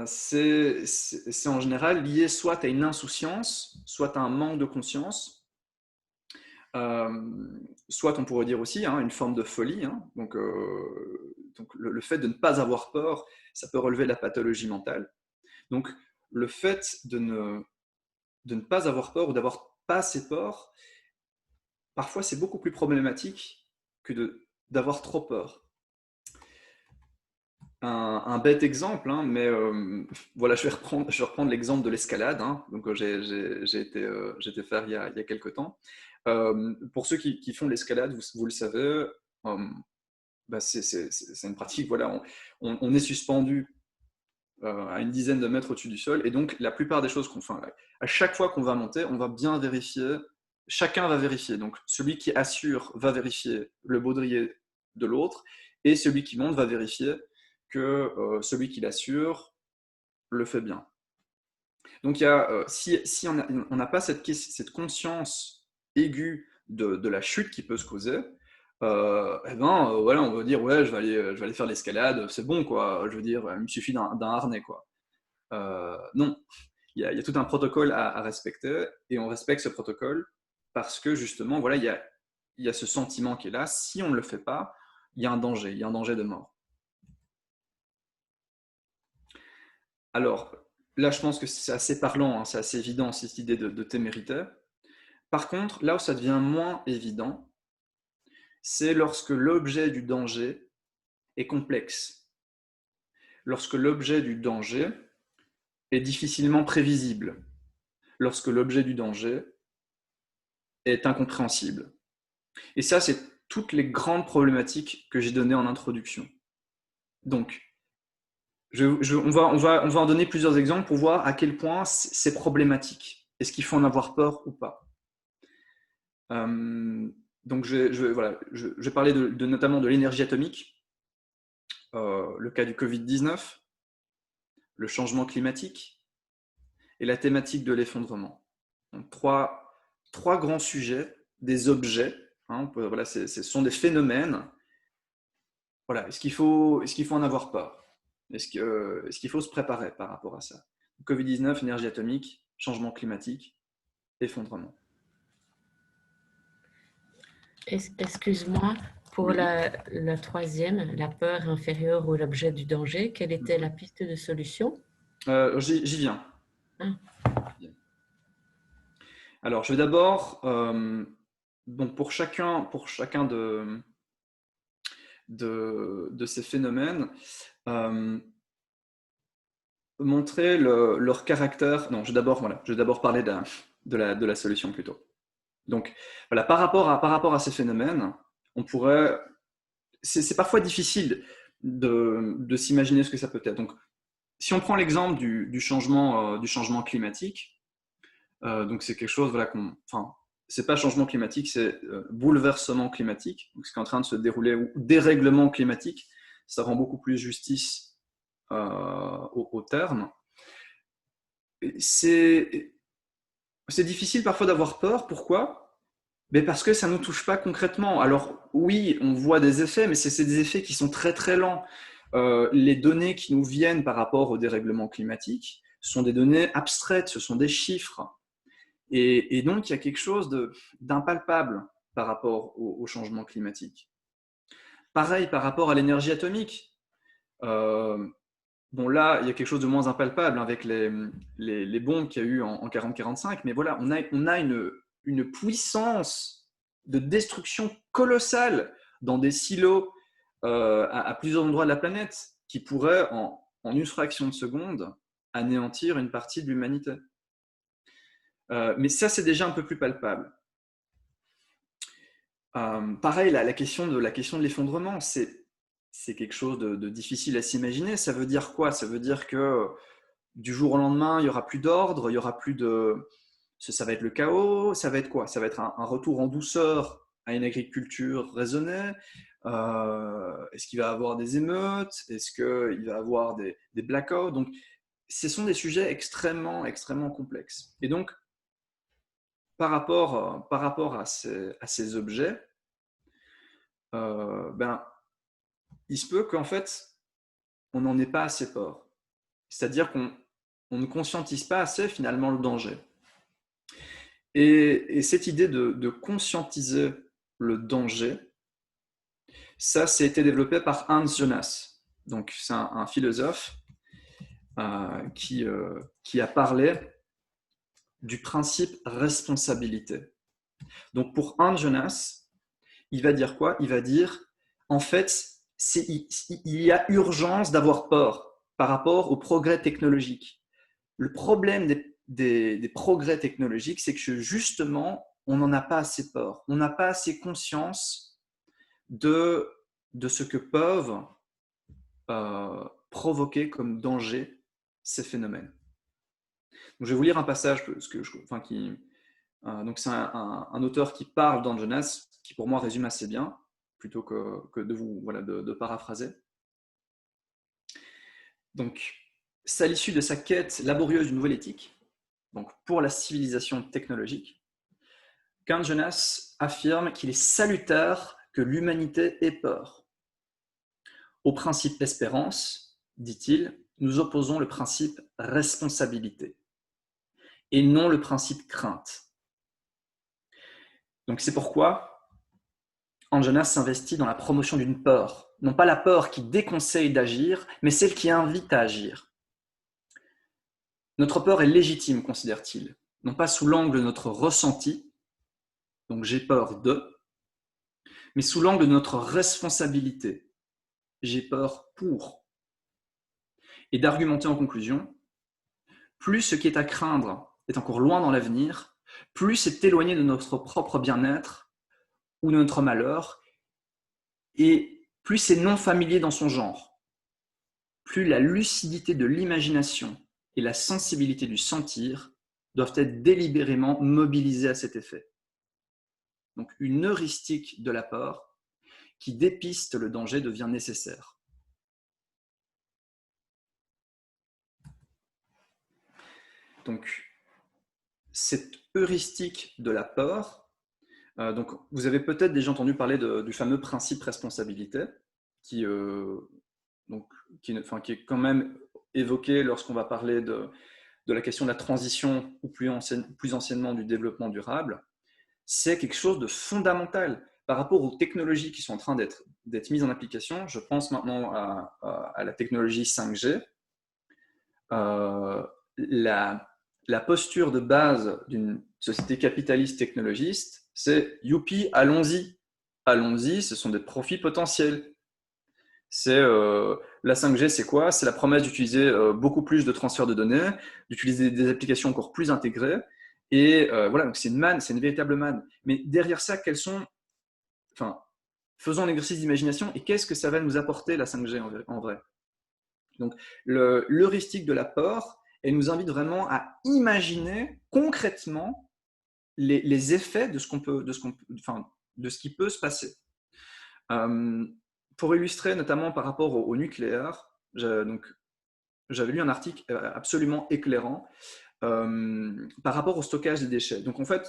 [SPEAKER 1] c'est en général lié soit à une insouciance, soit à un manque de conscience, soit on pourrait dire aussi hein, une forme de folie. Hein. Donc le fait de ne pas avoir peur, ça peut relever de la pathologie mentale. Donc le fait de ne pas avoir peur ou d'avoir pas assez peur, parfois c'est beaucoup plus problématique que d'avoir trop peur. Un bête exemple, hein, mais voilà, je vais reprendre l'exemple de l'escalade, hein, donc j'ai été faire il y a quelques temps. Pour ceux qui font l'escalade, vous le savez, bah, c'est une pratique, voilà, on est suspendu à une dizaine de mètres au-dessus du sol, et donc la plupart des choses qu'on fait, à chaque fois qu'on va monter, on va bien vérifier, chacun va vérifier, donc celui qui assure va vérifier le baudrier de l'autre, et celui qui monte va vérifier que celui qui l'assure le fait bien. Donc, si on n'a pas cette conscience aiguë de la chute qui peut se causer, voilà, on va dire ouais, je vais aller faire l'escalade, c'est bon quoi. Je veux dire, il me suffit d'un harnais quoi. Non, il y a tout un protocole à respecter, et on respecte ce protocole parce que justement, voilà, il y a ce sentiment qui est là. Si on ne le fait pas, il y a un danger de mort. Alors, là, je pense que c'est assez parlant, hein, c'est assez évident, cette idée de témérité. Par contre, là où ça devient moins évident, c'est lorsque l'objet du danger est complexe, lorsque l'objet du danger est difficilement prévisible, lorsque l'objet du danger est incompréhensible. Et ça, c'est toutes les grandes problématiques que j'ai données en introduction. Donc, on va en donner plusieurs exemples pour voir à quel point c'est problématique. Est-ce qu'il faut en avoir peur ou pas? Donc, voilà, je vais parler notamment de l'énergie atomique, le cas du Covid-19, le changement climatique et la thématique de l'effondrement. Donc, trois grands sujets, des objets, hein, voilà, ce sont des phénomènes. Voilà, est-ce qu'il faut en avoir peur? Est-ce qu'il faut se préparer par rapport à ça? Covid-19, énergie atomique, changement climatique, effondrement.
[SPEAKER 2] Excuse-moi, pour
[SPEAKER 1] Oui.
[SPEAKER 2] la troisième, la peur inférieure ou l'objet du danger, quelle était la piste de solution?
[SPEAKER 1] J'y viens.
[SPEAKER 2] Ah.
[SPEAKER 1] Alors, je vais d'abord, donc pour chacun de ces phénomènes, montrer leur caractère. Non, je vais d'abord parler de la solution plutôt. Donc, voilà, par rapport à ces phénomènes, on pourrait. C'est parfois difficile de s'imaginer ce que ça peut être. Donc, si on prend l'exemple du changement climatique, donc c'est quelque chose, voilà, enfin, c'est pas changement climatique, c'est bouleversement climatique, donc ce qui est en train de se dérouler, ou dérèglement climatique, ça rend beaucoup plus justice au terme. C'est difficile parfois d'avoir peur, pourquoi? Mais parce que ça ne nous touche pas concrètement. Alors oui, on voit des effets, mais c'est des effets qui sont très très lents. Les données qui nous viennent par rapport au dérèglement climatique sont des données abstraites, ce sont des chiffres. Et donc, il y a quelque chose d'impalpable par rapport au changement climatique. Pareil par rapport à l'énergie atomique. Bon, là, il y a quelque chose de moins impalpable avec les bombes qu'il y a eu en 40-45, mais voilà, on a une puissance de destruction colossale dans des silos à plusieurs endroits de la planète qui pourraient, en une fraction de seconde, anéantir une partie de l'humanité. Mais ça, c'est déjà un peu plus palpable. Pareil, la question de l'effondrement, c'est quelque chose de difficile à s'imaginer. Ça veut dire quoi? Ça veut dire que du jour au lendemain, il n'y aura plus d'ordre, il y aura plus de. Ça va être le chaos. Ça va être quoi? Ça va être un retour en douceur à une agriculture raisonnée. Est-ce qu'il va y avoir des émeutes? Est-ce qu'il va y avoir des blackouts? Donc, ce sont des sujets extrêmement, extrêmement complexes. Et donc, par rapport à ces objets, il se peut qu'en fait, on n'en ait pas assez peur. C'est-à-dire qu'on ne conscientise pas assez finalement le danger. Et cette idée de conscientiser le danger, ça a été développé par Hans Jonas. Donc c'est un philosophe qui a parlé du principe responsabilité. Donc pour Hans Jonas, il va dire quoi? Il va dire, en fait, il y a urgence d'avoir peur par rapport au progrès technologique. Le problème des progrès technologiques, c'est que justement, on n'en a pas assez peur. On n'a pas assez conscience de ce que peuvent provoquer comme danger ces phénomènes. Donc, je vais vous lire un passage donc c'est un auteur qui parle d'Hans Jonas, qui pour moi résume assez bien, plutôt que de paraphraser. Donc, c'est à l'issue de sa quête laborieuse d'une nouvelle éthique, donc pour la civilisation technologique, qu'Hans Jonas affirme qu'il est salutaire que l'humanité ait peur. Au principe espérance, dit-il, nous opposons le principe responsabilité et non le principe crainte. Donc c'est pourquoi Hans Jonas s'investit dans la promotion d'une peur, non pas la peur qui déconseille d'agir, mais celle qui invite à agir. Notre peur est légitime, considère-t-il, non pas sous l'angle de notre ressenti, donc j'ai peur de, mais sous l'angle de notre responsabilité, j'ai peur pour. Et d'argumenter en conclusion, plus ce qui est à craindre est encore loin dans l'avenir, plus c'est éloigné de notre propre bien-être ou de notre malheur, et plus c'est non familier dans son genre, plus la lucidité de l'imagination et la sensibilité du sentir doivent être délibérément mobilisées à cet effet. Donc une heuristique de la peur qui dépiste le danger devient nécessaire. Donc cette heuristique de la peur, donc vous avez peut-être déjà entendu parler du fameux principe responsabilité qui est quand même évoqué lorsqu'on va parler de la question de la transition ou plus anciennement du développement durable. C'est quelque chose de fondamental par rapport aux technologies qui sont en train d'être mises en application. Je pense maintenant à la technologie 5G. La posture de base d'une société capitaliste technologiste, c'est « youpi, allons-y ». Allons-y, ce sont des profits potentiels. La 5G, c'est quoi? C'est la promesse d'utiliser beaucoup plus de transferts de données, d'utiliser des applications encore plus intégrées. Et voilà, donc c'est une manne, c'est une véritable manne. Mais derrière ça, faisons l'exercice d'imagination et qu'est-ce que ça va nous apporter la 5G en vrai? Donc, l'heuristique de la peur, elle nous invite vraiment à imaginer concrètement les effets de ce qui peut se passer. Pour illustrer notamment par rapport au nucléaire, j'avais lu un article absolument éclairant par rapport au stockage des déchets. Donc en fait,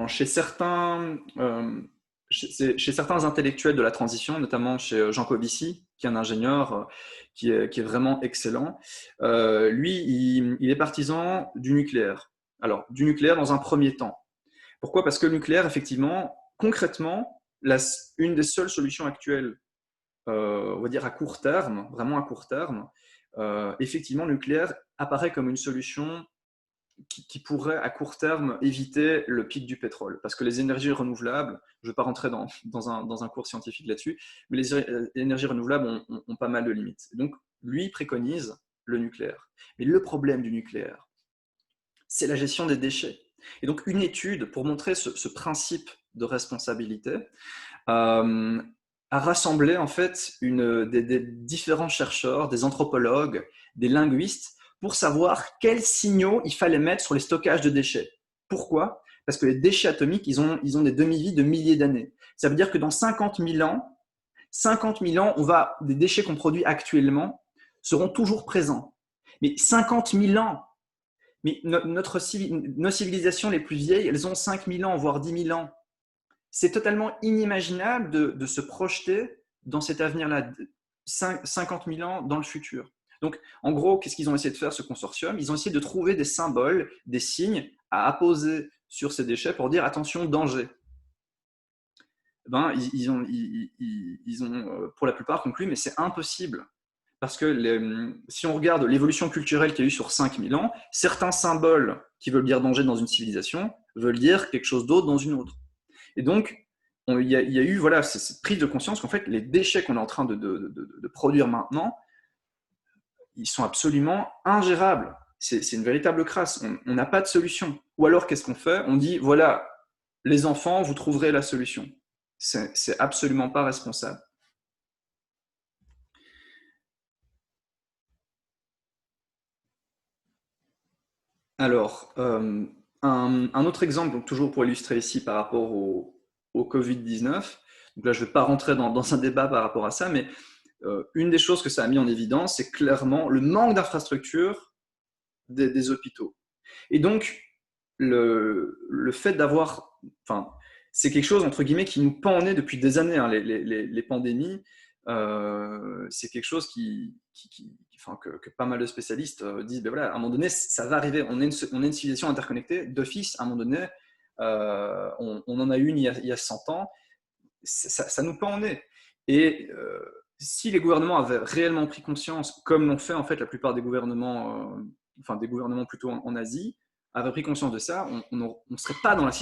[SPEAKER 1] chez certains intellectuels de la transition, notamment chez Jean Covici, qui est un ingénieur qui est vraiment excellent, lui, il est partisan du nucléaire. Alors, du nucléaire dans un premier temps. Pourquoi? Parce que le nucléaire, effectivement, concrètement, une des seules solutions actuelles, on va dire à court terme, vraiment à court terme, effectivement, le nucléaire apparaît comme une solution qui pourrait à court terme éviter le pic du pétrole. Parce que les énergies renouvelables, je ne vais pas rentrer dans un cours scientifique là-dessus, mais les énergies renouvelables ont pas mal de limites. Donc, lui préconise le nucléaire. Mais le problème du nucléaire, c'est la gestion des déchets. Et donc, une étude pour montrer ce principe de responsabilité a rassemblé en fait des différents chercheurs, des anthropologues, des linguistes, pour savoir quels signaux il fallait mettre sur les stockages de déchets. Pourquoi? Parce que les déchets atomiques, ils ont des demi-vies de milliers d'années. Ça veut dire que dans 50 000 ans, des déchets qu'on produit actuellement seront toujours présents. Mais 50 000 ans, mais nos civilisations les plus vieilles, elles ont 5 000 ans, voire 10 000 ans. C'est totalement inimaginable de se projeter dans cet avenir-là, 50 000 ans dans le futur. Donc, en gros, qu'est-ce qu'ils ont essayé de faire, ce consortium? Ils ont essayé de trouver des symboles, des signes à apposer sur ces déchets pour dire « attention, danger ». Ils ont pour la plupart conclu, mais c'est impossible. Parce que si on regarde l'évolution culturelle qu'il y a eu sur 5000 ans, certains symboles qui veulent dire danger dans une civilisation veulent dire quelque chose d'autre dans une autre. Et donc, il y a eu voilà, cette prise de conscience qu'en fait, les déchets qu'on est en train de produire maintenant, ils sont absolument ingérables. C'est une véritable crasse. On n'a pas de solution. Ou alors, qu'est-ce qu'on fait? On dit, voilà, les enfants, vous trouverez la solution. C'est absolument pas responsable. Alors, un autre exemple, donc toujours pour illustrer ici par rapport au Covid-19, donc là je ne vais pas rentrer dans un débat par rapport à ça, mais une des choses que ça a mis en évidence, c'est clairement le manque d'infrastructures des hôpitaux. Et donc, le fait d'avoir, enfin, c'est quelque chose, entre guillemets, qui nous pend au nez depuis des années, hein, les pandémies, c'est quelque chose que pas mal de spécialistes disent, ben voilà, à un moment donné, ça va arriver, on est une civilisation interconnectée, d'office, à un moment donné, on en a une il y a 100 ans, ça nous pend au nez. Et si les gouvernements avaient réellement pris conscience, comme l'ont fait en fait la plupart des gouvernements, des gouvernements plutôt en Asie, avaient pris conscience de ça, on ne serait pas dans la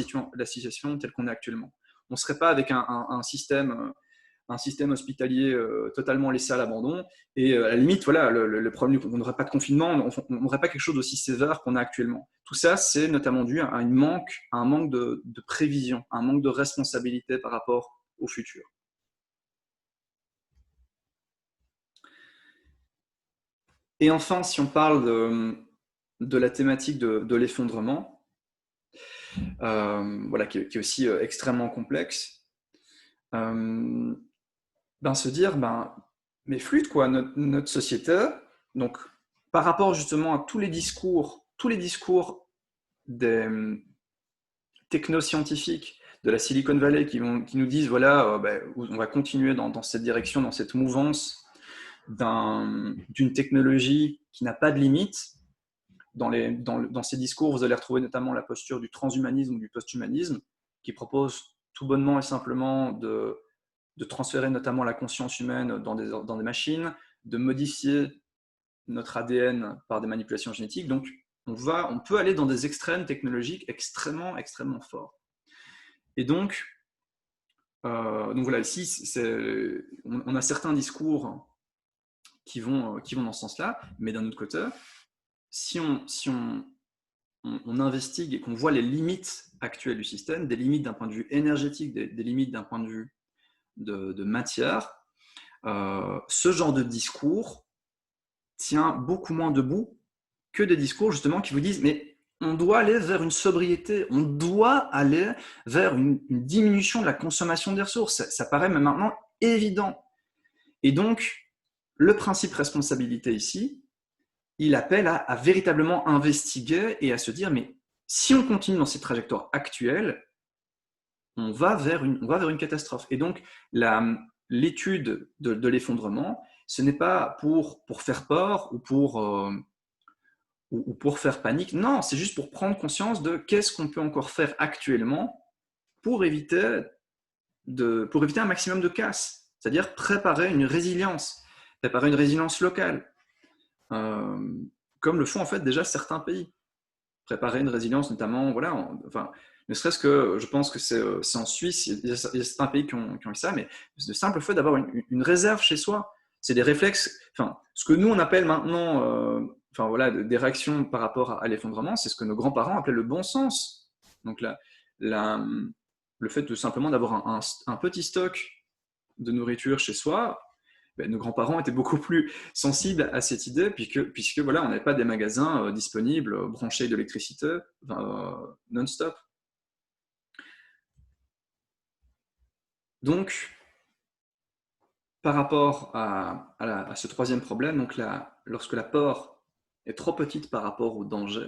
[SPEAKER 1] situation telle qu'on est actuellement. On ne serait pas avec un système hospitalier totalement laissé à l'abandon. Et à la limite, voilà, le problème, on n'aurait pas de confinement, on n'aurait pas quelque chose d'aussi sévère qu'on a actuellement. Tout ça, c'est notamment dû à un manque de prévision, un manque de responsabilité par rapport au futur. Et enfin, si on parle de la thématique de l'effondrement, voilà, qui est aussi extrêmement complexe, se dire, mais flûte, quoi, notre société, donc par rapport justement à tous les discours des technoscientifiques de la Silicon Valley qui nous disent, voilà, on va continuer dans cette direction, dans cette mouvance d'une technologie qui n'a pas de limite. Dans ces discours, vous allez retrouver notamment la posture du transhumanisme ou du posthumanisme, qui propose tout bonnement et simplement de transférer notamment la conscience humaine dans des machines, de modifier notre ADN par des manipulations génétiques. Donc, on peut aller dans des extrêmes technologiques extrêmement, extrêmement forts. Et donc voilà, ici, on a certains discours qui vont dans ce sens-là, mais d'un autre côté, si on investigue et qu'on voit les limites actuelles du système, des limites d'un point de vue énergétique, des limites d'un point de vue de matière, ce genre de discours tient beaucoup moins debout que des discours justement qui vous disent mais on doit aller vers une sobriété, on doit aller vers une diminution de la consommation des ressources. Ça paraît même maintenant évident. Et donc, le principe responsabilité ici, il appelle à véritablement investiguer et à se dire mais si on continue dans cette trajectoire actuelle, on va vers une catastrophe. Et donc, l'étude de l'effondrement, ce n'est pas pour faire peur ou pour faire panique. Non, c'est juste pour prendre conscience de qu'est-ce qu'on peut encore faire actuellement pour éviter un maximum de casse. C'est-à-dire préparer une résilience locale, comme le font en fait déjà certains pays. Préparer une résilience notamment, voilà, ne serait-ce que, je pense que c'est en Suisse, il y a certains pays qui ont eu ça, mais le simple fait d'avoir une réserve chez soi, c'est des réflexes, ce que nous on appelle maintenant, des réactions par rapport à l'effondrement, c'est ce que nos grands-parents appelaient le bon sens. Donc le fait de simplement d'avoir un petit stock de nourriture chez soi, nos grands-parents étaient beaucoup plus sensibles à cette idée, puisque voilà, on n'avait pas des magasins disponibles, branchés d'électricité non-stop. Donc, par rapport à ce troisième problème, donc lorsque la peur est trop petite par rapport au danger,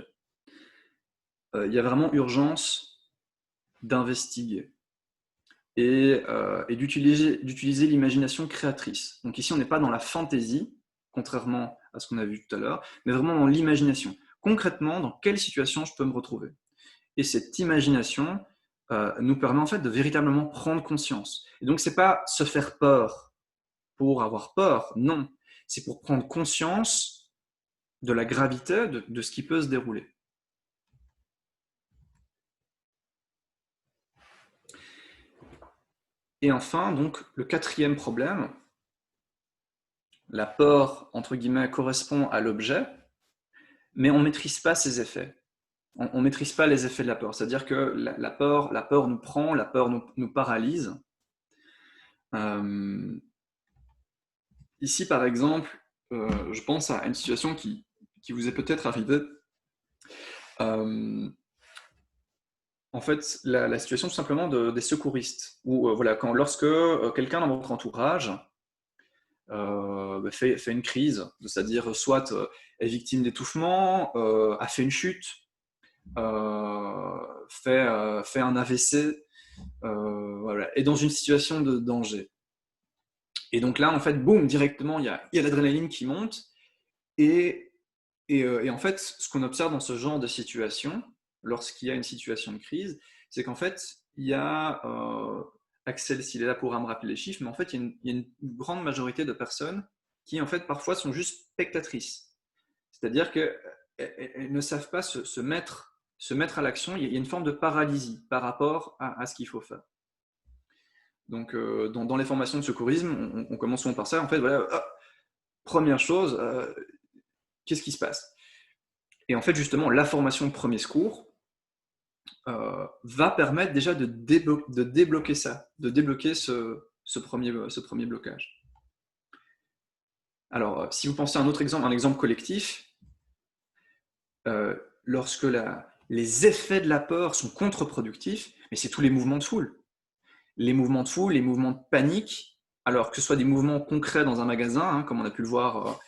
[SPEAKER 1] il y a vraiment urgence d'investiguer et d'utiliser l'imagination créatrice. Donc ici, on n'est pas dans la fantaisie, contrairement à ce qu'on a vu tout à l'heure, mais vraiment dans l'imagination. Concrètement, dans quelle situation je peux me retrouver? Et cette imagination nous permet en fait de véritablement prendre conscience. Et donc, ce n'est pas se faire peur pour avoir peur, non. c'est pour prendre conscience de la gravité de ce qui peut se dérouler. Et enfin, donc, le quatrième problème, la peur, entre guillemets, correspond à l'objet, mais on ne maîtrise pas ses effets. On ne maîtrise pas les effets de la peur. C'est-à-dire que la peur nous prend, la peur nous paralyse. Ici, par exemple, je pense à une situation qui vous est peut-être arrivée. En fait, la situation tout simplement des secouristes, où voilà, lorsque quelqu'un dans votre entourage fait une crise, c'est-à-dire soit est victime d'étouffement, a fait une chute, fait un AVC, voilà, est dans une situation de danger. Et donc là, en fait, boum, directement, il y a l'adrénaline qui monte. Et en fait, ce qu'on observe dans ce genre de situation, lorsqu'il y a une situation de crise, c'est qu'en fait, il y a, Axel, s'il est là, pourra me rappeler les chiffres, mais en fait, il y a une grande majorité de personnes qui, en fait, parfois sont juste spectatrices. C'est-à-dire qu'elles ne savent pas se mettre à l'action. Il y a une forme de paralysie par rapport à ce qu'il faut faire. Donc, dans les formations de secourisme, on commence par ça. En fait, voilà, première chose, qu'est-ce qui se passe? Et en fait, justement, la formation de premier secours va permettre déjà de débloquer ça, de débloquer ce premier blocage. Alors, si vous pensez à un autre exemple, un exemple collectif, lorsque les effets de la peur sont contre-productifs, mais c'est tous les mouvements de foule. Les mouvements de foule, les mouvements de panique, alors que ce soit des mouvements concrets dans un magasin, hein, comme on a pu le voir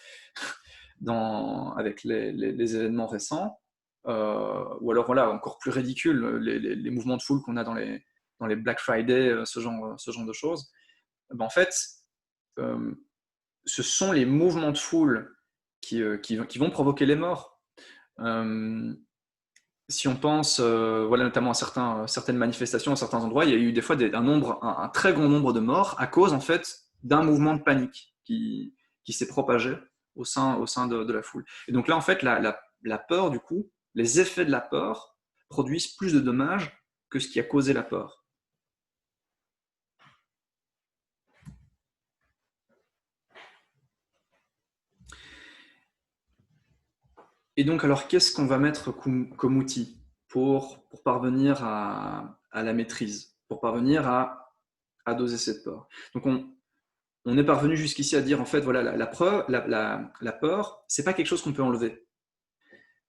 [SPEAKER 1] avec les événements récents, ou alors voilà, encore plus ridicule, les mouvements de foule qu'on a dans les Black Friday, ce genre de choses. Ben, en fait, ce sont les mouvements de foule qui vont provoquer les morts. Si on pense voilà, notamment à certaines manifestations, à certains endroits, il y a eu des fois un très grand nombre de morts à cause en fait d'un mouvement de panique qui s'est propagé au sein de la foule. Et donc là, en fait, la peur, du coup, les effets de la peur produisent plus de dommages que ce qui a causé la peur. Et donc, alors, qu'est-ce qu'on va mettre comme outil pour parvenir à la maîtrise, pour parvenir à doser cette peur? Donc, on est parvenu jusqu'ici à dire, en fait, voilà, la peur, c'est pas quelque chose qu'on peut enlever.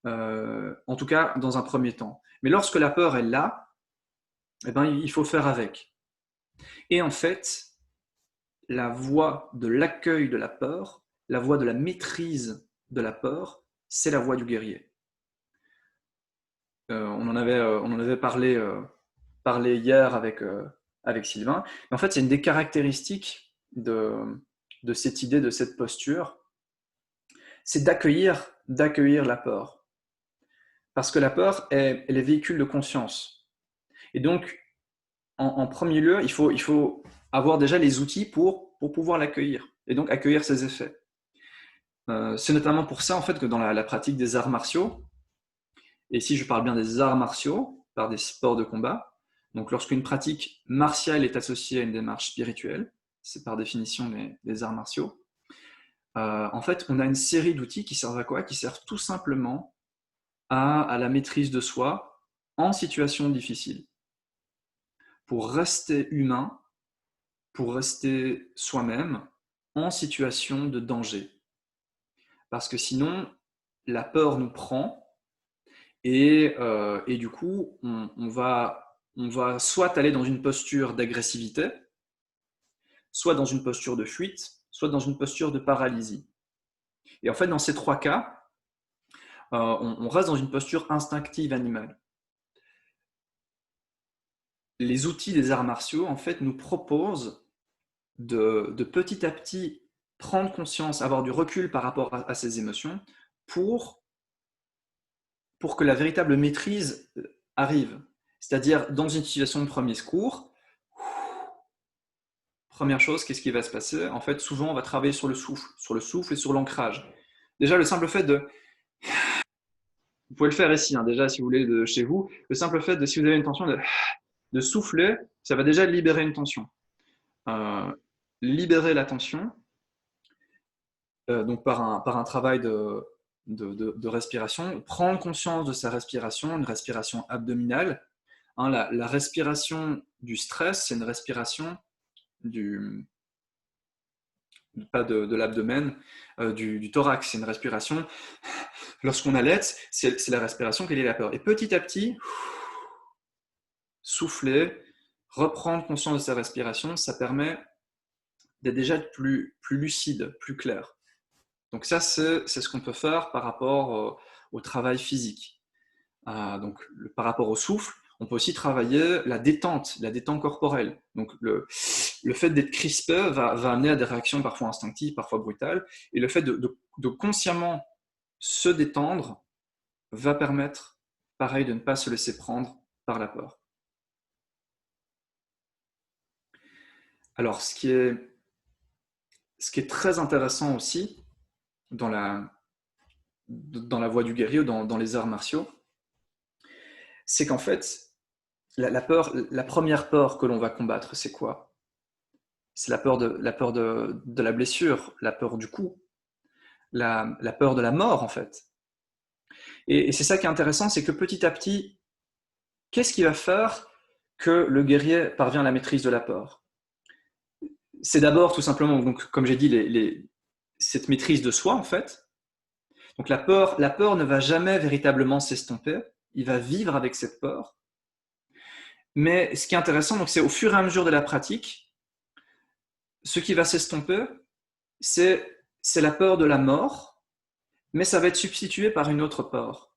[SPEAKER 1] En tout cas, dans un premier temps. Mais lorsque la peur est là, eh ben, il faut faire avec. Et en fait, la voie de l'accueil de la peur, la voie de la maîtrise de la peur, c'est la voie du guerrier. On en avait parlé hier avec Sylvain. En fait, c'est une des caractéristiques de cette idée, de cette posture, c'est d'accueillir la peur. Parce que la peur, elle est véhicule de conscience. Et donc, en premier lieu, il faut avoir déjà les outils pour pouvoir l'accueillir, et donc accueillir ses effets. C'est notamment pour ça, en fait, que dans la pratique des arts martiaux, et si je parle bien des arts martiaux, par des sports de combat, donc lorsqu'une pratique martiale est associée à une démarche spirituelle, c'est par définition des arts martiaux, en fait, on a une série d'outils qui servent à quoi? Qui servent tout simplement à la maîtrise de soi en situation difficile. Pour rester humain, pour rester soi-même en situation de danger. Parce que sinon, la peur nous prend et du coup, on va soit aller dans une posture d'agressivité, soit dans une posture de fuite, soit dans une posture de paralysie. Et en fait, dans ces trois cas, on reste dans une posture instinctive animale. Les outils des arts martiaux, en fait, nous proposent de petit à petit prendre conscience, avoir du recul par rapport à ces émotions pour que la véritable maîtrise arrive. C'est-à-dire, dans une situation de premier secours, première chose, qu'est-ce qui va se passer? En fait, souvent, on va travailler sur le souffle et sur l'ancrage. Déjà, le simple fait de, vous pouvez le faire ici, hein, déjà, si vous voulez, de chez vous, le simple fait de, si vous avez une tension, de souffler, ça va déjà libérer une tension. Libérer la tension, donc par un travail de respiration, prendre conscience de sa respiration, une respiration abdominale. Hein, la respiration du stress, c'est une respiration pas de l'abdomen, du thorax. C'est une respiration, lorsqu'on allaite, c'est la respiration qui est la peur. Et petit à petit, souffler, reprendre conscience de sa respiration, ça permet d'être déjà plus lucide, plus clair. Donc ça, c'est ce qu'on peut faire par rapport au travail physique. Donc par rapport au souffle, on peut aussi travailler la détente corporelle. Donc le fait d'être crispé va amener à des réactions parfois instinctives, parfois brutales. Et le fait de consciemment se détendre va permettre, pareil, de ne pas se laisser prendre par la peur. Alors, ce qui est très intéressant aussi dans la voie du guerrier, dans les arts martiaux, c'est qu'en fait, la première peur que l'on va combattre, c'est quoi? C'est la peur de la blessure, la peur du coup, la peur de la mort, en fait. Et c'est ça qui est intéressant, c'est que petit à petit, qu'est-ce qui va faire que le guerrier parvient à la maîtrise de la peur? C'est d'abord tout simplement, donc, comme j'ai dit, cette maîtrise de soi, en fait. Donc la peur ne va jamais véritablement s'estomper, il va vivre avec cette peur. Mais ce qui est intéressant, donc, c'est au fur et à mesure de la pratique, ce qui va s'estomper, c'est la peur de la mort, mais ça va être substitué par une autre peur.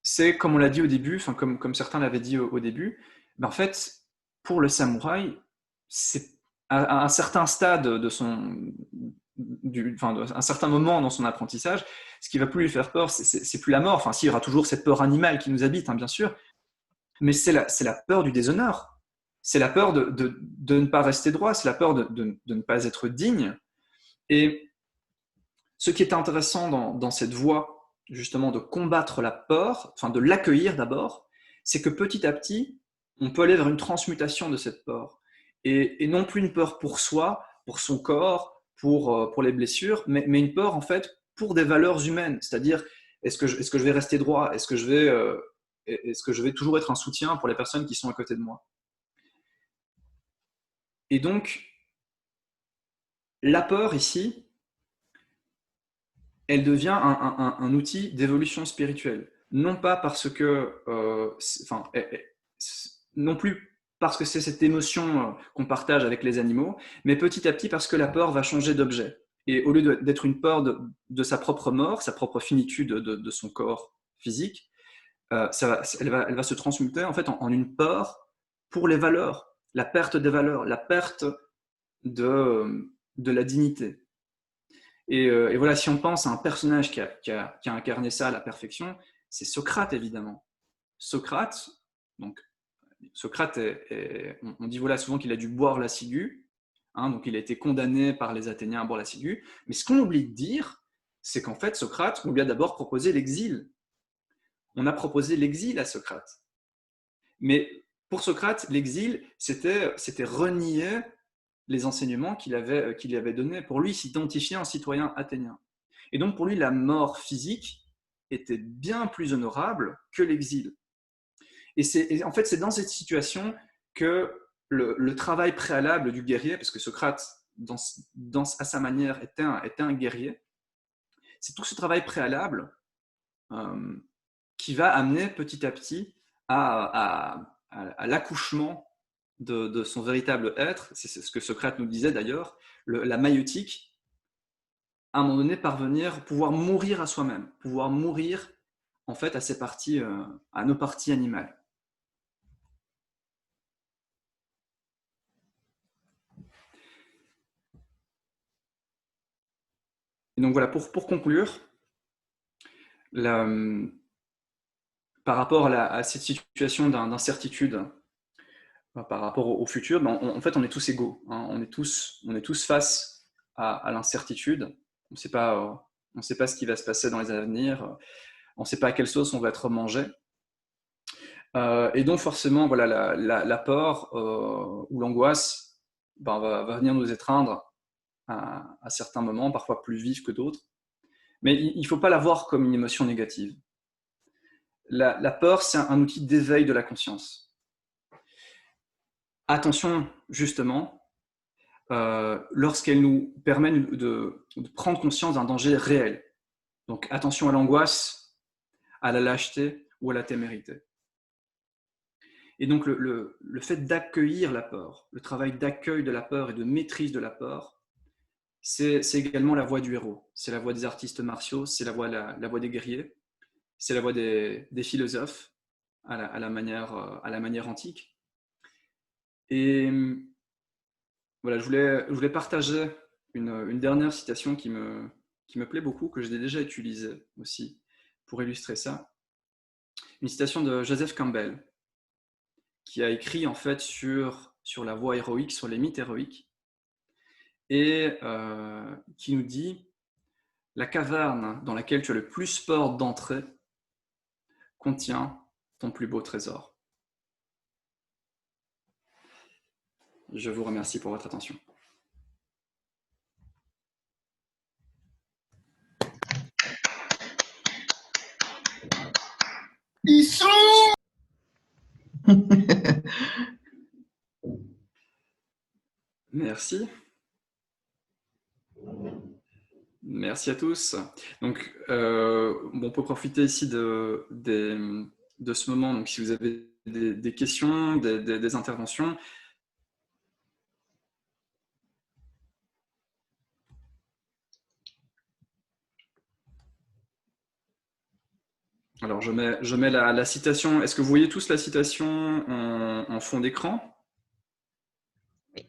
[SPEAKER 1] C'est comme on l'a dit au début, enfin comme certains l'avaient dit au début, ben en fait, pour le samouraï, c'est à un certain stade un certain moment dans son apprentissage, ce qui va plus lui faire peur, c'est plus la mort. Enfin, s'il y aura toujours cette peur animale qui nous habite, hein, bien sûr, mais c'est la peur du déshonneur. C'est la peur de ne pas rester droit, c'est la peur de ne pas être digne. Et ce qui est intéressant dans cette voie, justement, de combattre la peur, enfin de l'accueillir d'abord, c'est que petit à petit, on peut aller vers une transmutation de cette peur. Et non plus une peur pour soi, pour son corps, pour les blessures, mais une peur, en fait, pour des valeurs humaines. C'est-à-dire, est-ce que je vais rester droit? Est-ce que je vais toujours être un soutien pour les personnes qui sont à côté de moi? Et donc, la peur ici, elle devient un outil d'évolution spirituelle. Non pas parce que, non plus parce que c'est cette émotion qu'on partage avec les animaux, mais petit à petit parce que la peur va changer d'objet. Et au lieu d'être une peur de sa propre mort, sa propre finitude de son corps physique, elle va se transmuter en fait en une peur pour les valeurs, la perte des valeurs, la perte de la dignité. Et voilà, si on pense à un personnage qui a incarné ça à la perfection, c'est Socrate, évidemment. Socrate, on dit voilà souvent qu'il a dû boire la ciguë, hein, donc il a été condamné par les Athéniens à boire la ciguë, mais ce qu'on oublie de dire, c'est qu'en fait, Socrate, on lui a d'abord proposé l'exil. On a proposé l'exil à Socrate. Mais pour Socrate, l'exil, c'était renier les enseignements qu'il avait donnés. Pour lui, il s'identifiait en citoyen athénien. Et donc, pour lui, la mort physique était bien plus honorable que l'exil. Et en fait, c'est dans cette situation que le travail préalable du guerrier, parce que Socrate, à sa manière, était un guerrier, c'est tout ce travail préalable qui va amener petit à petit à l'accouchement de son véritable être. C'est ce que Socrate nous disait d'ailleurs, la maïeutique, à un moment donné parvenir, pouvoir mourir à soi-même, pouvoir mourir en fait à ses parties, à nos parties animales. Et donc voilà, pour conclure, par rapport à cette situation d'incertitude, par rapport au futur, ben, en fait, on est tous égaux. Hein. On est tous face à l'incertitude. On ne sait pas ce qui va se passer dans les années à venir. On ne sait pas à quelle sauce on va être mangé. Et donc, forcément, voilà, la peur ou l'angoisse ben, va venir nous étreindre à certains moments, parfois plus vifs que d'autres. Mais il ne faut pas la voir comme une émotion négative. La peur, c'est un outil d'éveil de la conscience. Attention, justement, lorsqu'elle nous permet de prendre conscience d'un danger réel. Donc attention à l'angoisse, à la lâcheté ou à la témérité. Et donc le fait d'accueillir la peur, le travail d'accueil de la peur et de maîtrise de la peur, c'est également la voie du héros. C'est la voie des artistes martiaux, c'est la voie des guerriers, c'est la voie des philosophes à la manière antique. Et voilà, je voulais partager une dernière citation qui me plaît beaucoup, que j'ai déjà utilisée aussi pour illustrer ça. Une citation de Joseph Campbell, qui a écrit en fait sur la voie héroïque, sur les mythes héroïques, et qui nous dit « La caverne dans laquelle tu as le plus peur d'entrer contient ton plus beau trésor. » Je vous remercie pour votre attention.
[SPEAKER 3] Ils sont
[SPEAKER 1] Merci. Merci à tous. Donc, on peut profiter ici de ce moment. Donc, si vous avez des questions, des interventions. Alors, je mets la citation. Est-ce que vous voyez tous la citation en fond d'écran ?
[SPEAKER 2] Oui.